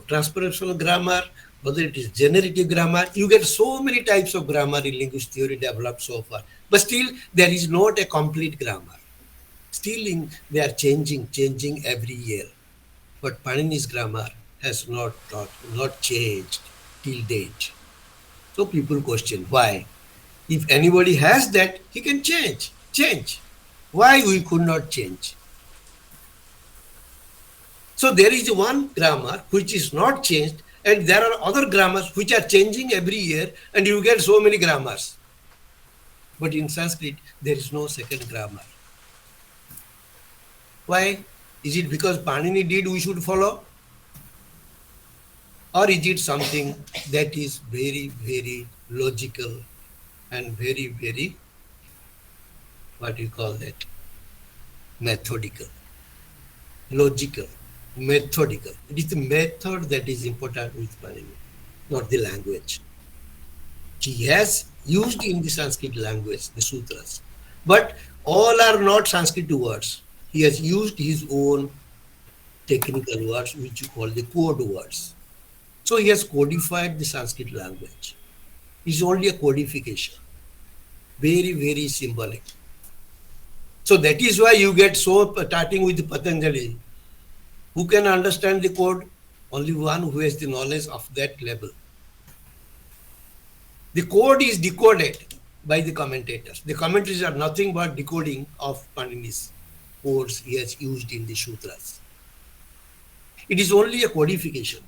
transpersonal grammar, whether it is generative grammar, you get so many types of grammar in linguistic theory developed so far. But still, there is not a complete grammar. Still, they are changing every year. But Panini's grammar has not changed till date. So people question why. If anybody has that, he can change. Why we could not change? So there is one grammar which is not changed, and there are other grammars which are changing every year, and you get so many grammars. But in Sanskrit, there is no second grammar. Why? Is it because Panini did we should follow? Or is it something that is very, very logical and very, very, what do you call that? Methodical. Logical. Methodical. It is the method that is important with Panini, not the language. He has used in the Sanskrit language, the sutras. But all are not Sanskrit words. He has used his own technical words, which you call the code words. So he has codified the Sanskrit language. It's only a codification. Very, very symbolic. So that is why you get so starting with Patanjali. Who can understand the code? Only one who has the knowledge of that level. The code is decoded by the commentators. The commentators are nothing but decoding of Panini's codes he has used in the sutras. It is only a codification.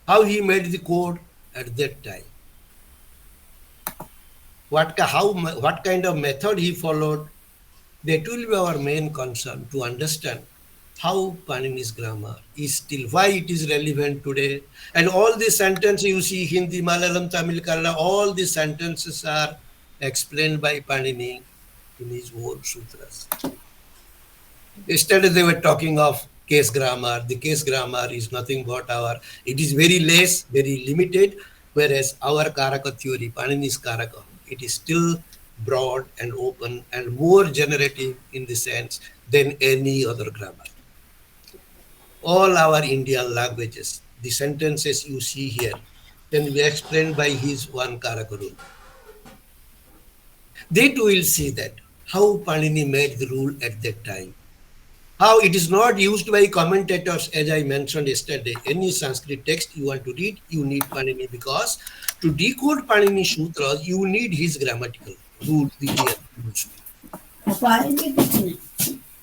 How he made the code at that time. What kind of method he followed, that will be our main concern to understand how Panini's grammar is still, why it is relevant today. And all the sentences you see, Hindi, Malayalam, Tamil, Kannada, all the sentences are explained by Panini in his own sutras. Yesterday they were talking of case grammar. The case grammar is nothing but it is very less, very limited, whereas our Karaka theory, Panini's Karaka, it is still broad and open and more generative in the sense than any other grammar. All our Indian languages, the sentences you see here, can be explained by his one Karaka rule. They too will see that how Panini made the rule at that time. How it is not used by commentators, as I mentioned yesterday. Any Sanskrit text you want to read, you need Panini, because to decode Panini Sutras, you need his grammatical rules.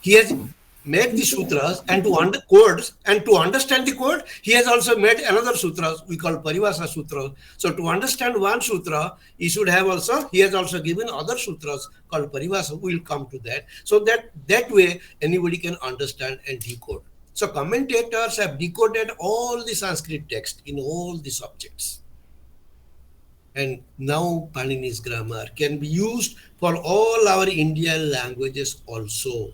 He has made the sutras and to understand the code, he has also made another sutras we call Paribhasa Sutra. So to understand one sutra, he has also given other sutras called Paribhasa. We will come to that. So that way anybody can understand and decode. So commentators have decoded all the Sanskrit text in all the subjects. And now Panini's grammar can be used for all our Indian languages also.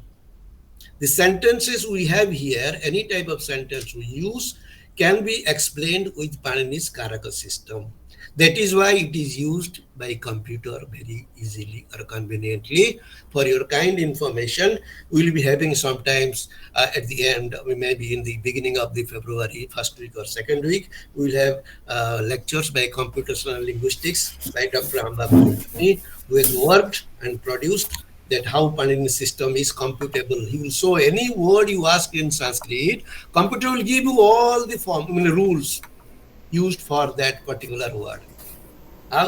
The sentences we have here, any type of sentence we use, can be explained with Panini's Karaka system. That is why it is used by computer very easily or conveniently. For your kind information, we will be having sometimes at the end, we may be in the beginning of the February, first week or second week, we will have lectures by computational linguistics by Dr. Amba Panini, who has worked and produced that how Panini system is computable. He will show any word you ask in Sanskrit, computer will give you all the rules used for that particular word.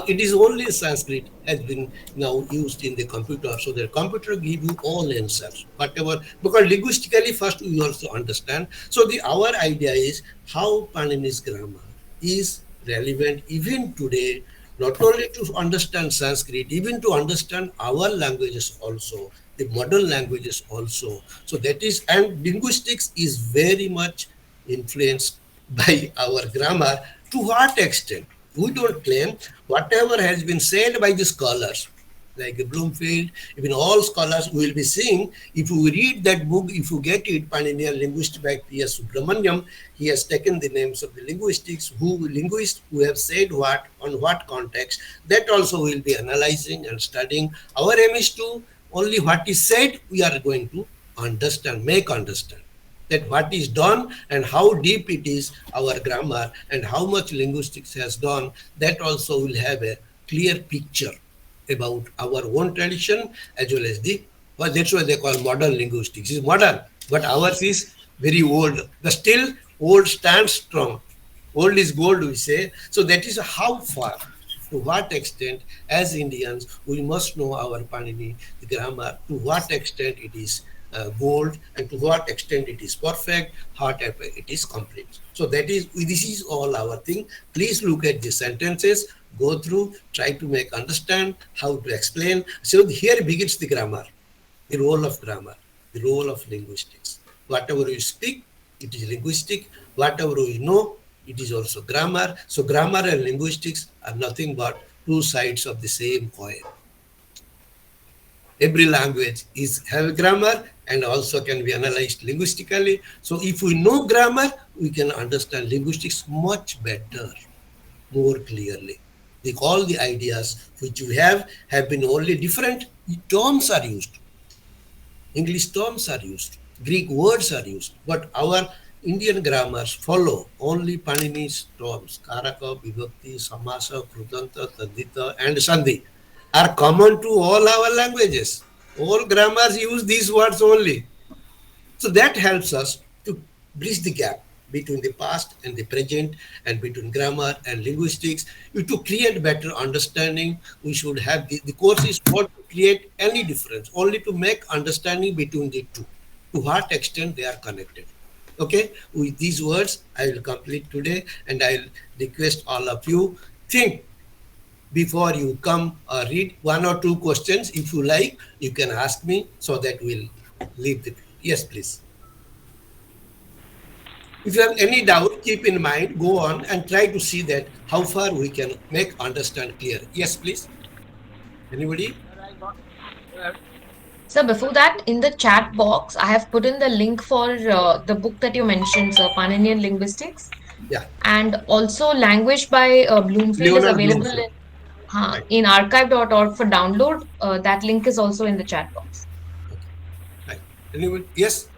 It is only Sanskrit has been now used in the computer, so the computer give you all answers, whatever, because linguistically first we also understand. So our idea is how Panini's grammar is relevant even today, not only to understand Sanskrit, even to understand our languages also, the modern languages also. So that is, and linguistics is very much influenced by our grammar. To what extent? We don't claim. Whatever has been said by the scholars, like Bloomfield, even all scholars will be seeing, if you read that book, if you get it, Paninian Linguist by P.S. Subramaniam, he has taken the names of the linguists who have said what, on what context, that also will be analyzing and studying. Our aim is to only what is said, we are going to understand, make understand. That what is done and how deep it is, our grammar, and how much linguistics has done, that also will have a clear picture about our own tradition as well as that's why they call modern linguistics. It's modern, but ours is very old. But still, old stands strong. Old is gold, we say. So that is how far, to what extent, as Indians, we must know our Panini, the grammar, to what extent it is gold, and to what extent it is perfect, what it is complete. So this is all our thing. Please look at the sentences, go through, try to make understand, how to explain. So here begins the grammar, the role of grammar, the role of linguistics. Whatever you speak, it is linguistic. Whatever we know, it is also grammar. So grammar and linguistics are nothing but two sides of the same coin. Every language have grammar and also can be analyzed linguistically. So if we know grammar, we can understand linguistics much better, more clearly. All the ideas which we have been only different terms are used. English terms are used. Greek words are used. But our Indian grammars follow only Panini's terms. Karaka, Vibhakti, Samasa, Krutanta, Tadita, and Sandhi are common to all our languages. All grammars use these words only. So that helps us to bridge the gap between the past and the present, and between grammar and linguistics. To create better understanding, we should have the course is not to create any difference, only to make understanding between the two, to what extent they are connected. Okay, with these words, I will complete today, and I will request all of you, think before you come read one or two questions. If you like, you can ask me so that we'll leave the. Yes, please. If you have any doubt, keep in mind, go on and try to see that how far we can make understand clear. Yes, please. Anybody? So before that, in the chat box, I have put in the link for the book that you mentioned, Paninian Linguistics. Yeah. And also Language by Bloomfield is Leonard available Bloomfield. in archive.org for download. That link is also in the chat box. Right. Anybody? Yes?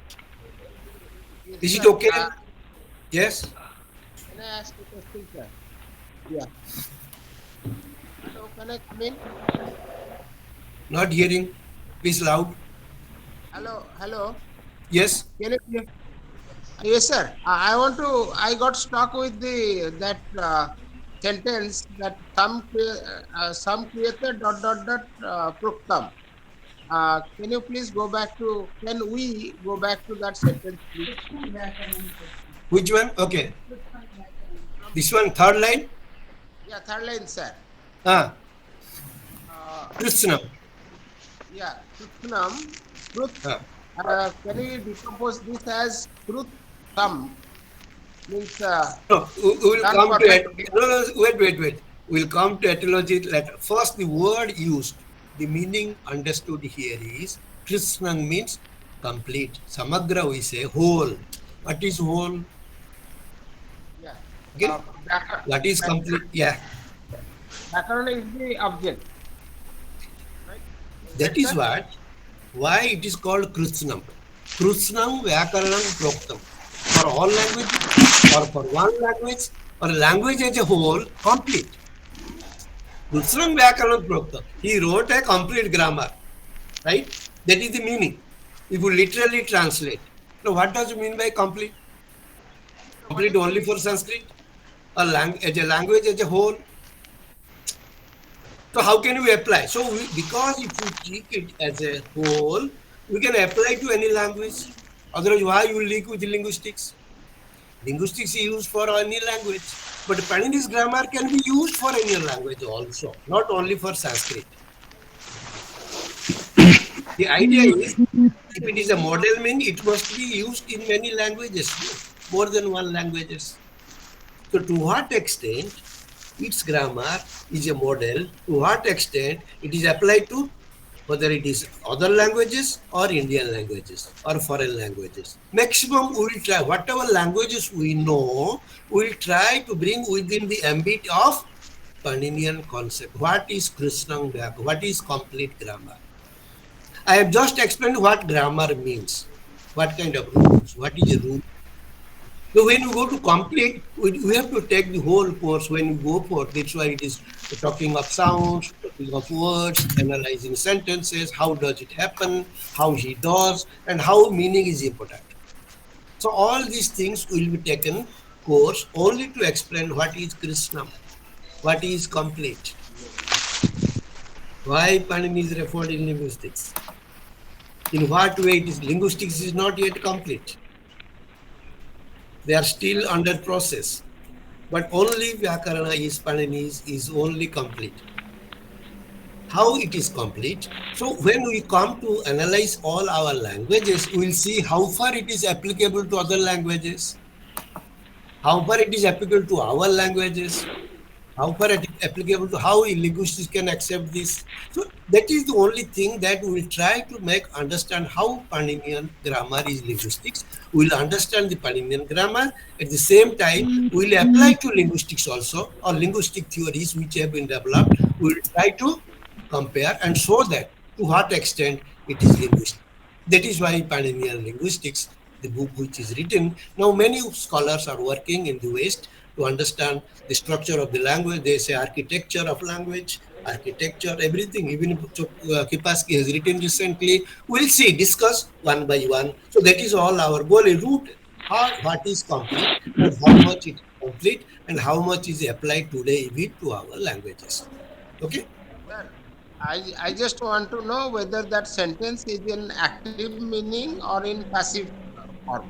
Is it okay? Yes? Can I ask a question, sir? Yeah. Hello, can I come in? Not hearing. Please loud. Hello, hello. Yes? Can you hear? Yes, sir. I got stuck with that sentence that some created ... Pruktam. Can you please go back to, can we go back to that sentence, please? Which one? Okay. This one, third line? Yeah, third line, sir. Krishnam. Yeah, Krishnam. Can we decompose this as Krutham? Means, no, we will come to it. No, wait. We'll come to etymology later. First, the word used. The meaning understood here is Krishnam means complete. Samagra we say whole. What is whole? Yeah. Okay. What is complete? Yeah. Background is the object. That is why it is called Krishnam. Krishnam Vyakaranam Proktam. For all languages, or for one language, or language as a whole, complete. Krishnam Vyakaranam Proktam. He wrote a complete grammar. Right? That is the meaning. If you literally translate. Now, what does it mean by complete? Complete only for Sanskrit? Or as a language as a whole? So how can we apply? So because if we take it as a whole, we can apply to any language. Otherwise, why you link with linguistics? Linguistics is used for any language. But Panini's grammar can be used for any language also, not only for Sanskrit. The idea is, if it is a model mean, it must be used in many languages, more than one languages. So to what extent its grammar is a model, to what extent it is applied to, whether it is other languages or Indian languages or foreign languages. Maximum we will try, whatever languages we know, we will try to bring within the ambit of Paninian concept. What is Krishnam Vyakaranam? What is complete grammar? I have just explained what grammar means, what kind of rules, what is a rule. So when you go to complete, we have to take the whole course when we go for. That's why it is talking of sounds, talking of words, analyzing sentences, how does it happen, how he does, and how meaning is important. So all these things will be taken course only to explain what is Krishnam, what is complete, why Panini is referred in linguistics, in what way it is. Linguistics is not yet complete. They are still under process, but only Vyakarana is Panini's is only complete. how it is complete. So when we come to analyze all our languages, we will see how far it is applicable to other languages, how far it is applicable to our languages, how far it is applicable to how linguistics can accept this. So that is the only thing that we will try to make understand how Paninian grammar is linguistics. We will understand the Paninian grammar. At the same time, we will apply to linguistics also, or linguistic theories which have been developed. We will try to compare and show that to what extent it is linguistic. That is why Paninian linguistics, the book which is written. Now many scholars are working in the West to understand the structure of the language. They say architecture of language, architecture, everything. Even Kipaski has written recently. We'll see, discuss one by one. So that is all our goal. A root, what is complete, and how much it is complete, and how much is applied today to our languages. Okay? I just want to know whether that sentence is in active meaning or in passive form.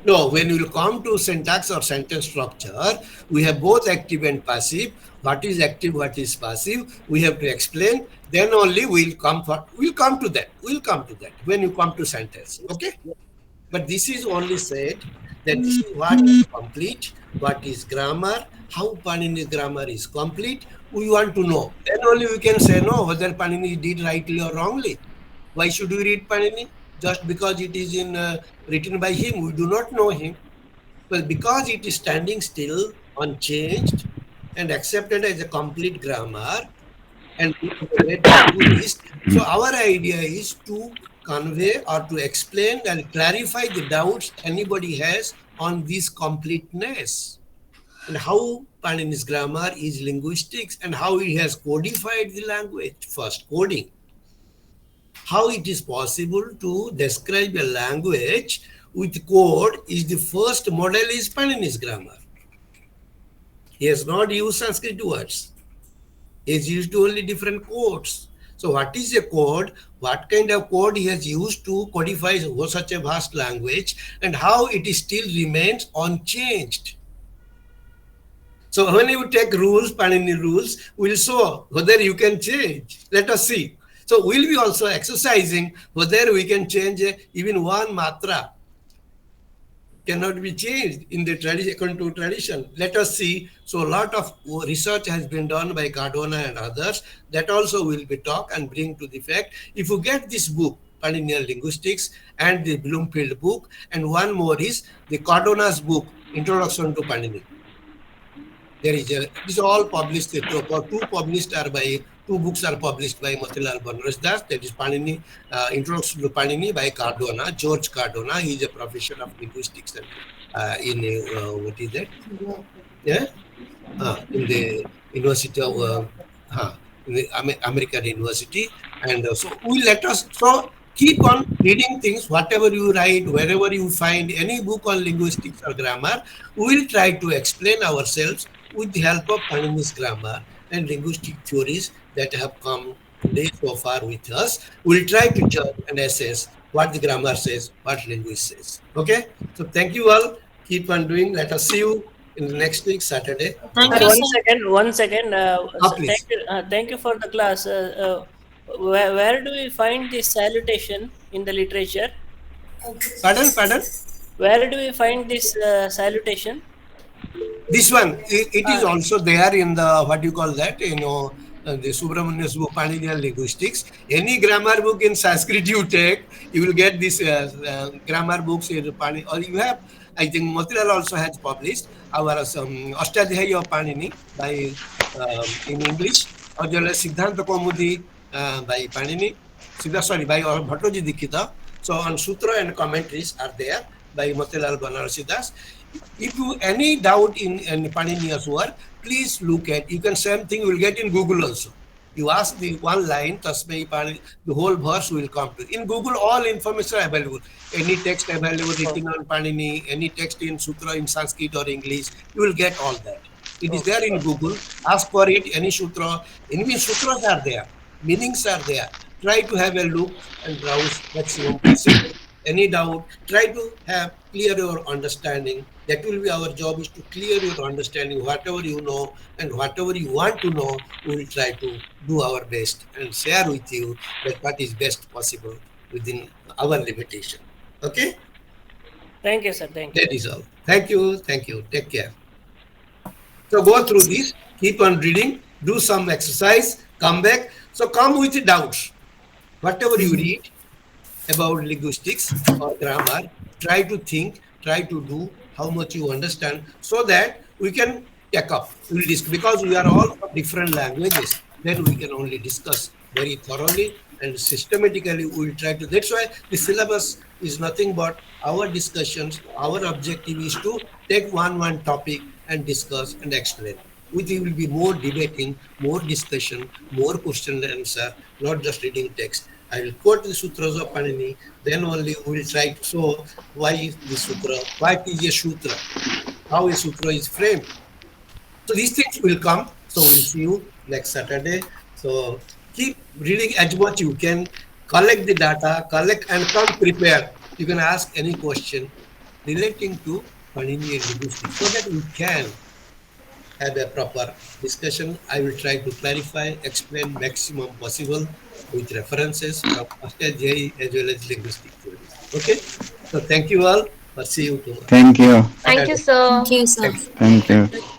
No, when we come to syntax or sentence structure, we have both active and passive. What is active, what is passive, we have to explain. Then only we'll come to that. We'll come to that when you come to sentence. Okay? But this is only said that this is what is complete, what is grammar, how Panini grammar is complete. We want to know. Then only we can say no, whether Panini did rightly or wrongly. Why should we read Panini? Just because it is written by him, we do not know him. But because it is standing still, unchanged, and accepted as a complete grammar, and so our idea is to convey or to explain and clarify the doubts anybody has on this completeness, and how Panini's grammar is linguistics, and how he has codified the language. First, coding. How it is possible to describe a language with code is the first model is Panini's grammar. He has not used Sanskrit words. He has used only different codes. So what is a code? What kind of code he has used to codify such a vast language, and how it still remains unchanged. So when you take rules, Panini rules, we'll show whether you can change. Let us see. So we'll be also exercising whether we can change even one matra. Cannot be changed in the tradition, according to tradition. Let us see. So a lot of research has been done by Cardona and others. That also will be talk and bring to the fact. If you get this book, Paninian Linguistics, and the Bloomfield book, and one more is the Cardona's book, Introduction to Panini. There is these are all published. Two books are published by Motilal Banarsi Das. That is Panini, Introduction to Panini by Cardona, George Cardona. He is a professor of linguistics in what is that? Yeah, in the University of in the American University, and so we let us keep on reading things. Whatever you write, wherever you find any book on linguistics or grammar, we will try to explain ourselves with the help of Panini's grammar and linguistic theories that have come today so far with us. We'll try to judge and assess what the grammar says, what linguist says. Okay? So thank you all. Keep on doing. Let us see you in the next week, Saturday. One second. Thank you for the class. Where do we find this salutation in the literature? Pardon? Where do we find this salutation? This one, it is also there in the, what you call that, the Subramanian's book, Paninian Linguistics. Any grammar book in Sanskrit you take, you will get this grammar books in Panini. Or you have, I think Motilal also has published our Ashtadhyayi of Panini by in English, or Siddhanta Kaumudi by Panini, by Bhattoji Dikshita. So on Sutra and commentaries are there by Motilal Banarsi Das. If you any doubt in Panini's work, please look at. You can same thing you will get in Google also. You ask the one line, Tasmai Panini, the whole verse will come to. In Google, all information available. Any text available written on Panini, any text in Sutra in Sanskrit or English, you will get all that. It is there in Google. Ask for it. Any Sutra, any sutras are there. Meanings are there. Try to have a look and browse maximum. any doubt, try to have clear your understanding. That will be our job, is to clear your understanding, whatever you know and whatever you want to know, we will try to do our best and share with you that what is best possible within our limitation. Okay? Thank you, sir. Thank you. That is all. Thank you. Thank you. Take care. So go through this, keep on reading, do some exercise, come back. So come with doubts. Whatever you read about linguistics or grammar, try to think, try to do how much you understand, so that we can take up. Because we are all from different languages, then we can only discuss very thoroughly and systematically. We will try to. That's why the syllabus is nothing but our discussions. Our objective is to take one topic and discuss and explain. There will be more debating, more discussion, more question and answer, not just reading text. I will quote the sutras of Panini, then only we will try to show why is the sutra, what is a sutra, how a sutra is framed. So these things will come. So we'll see you next Saturday. So keep reading as much you can, collect the data, collect and come prepared. You can ask any question relating to Panini and linguistics, so that we can have a proper discussion. I will try to clarify, explain maximum possible with references from JEE as well as linguistic theories. Okay? So thank you all. See you tomorrow. Thank you. Thank you, sir. Thank you, sir. Thank you.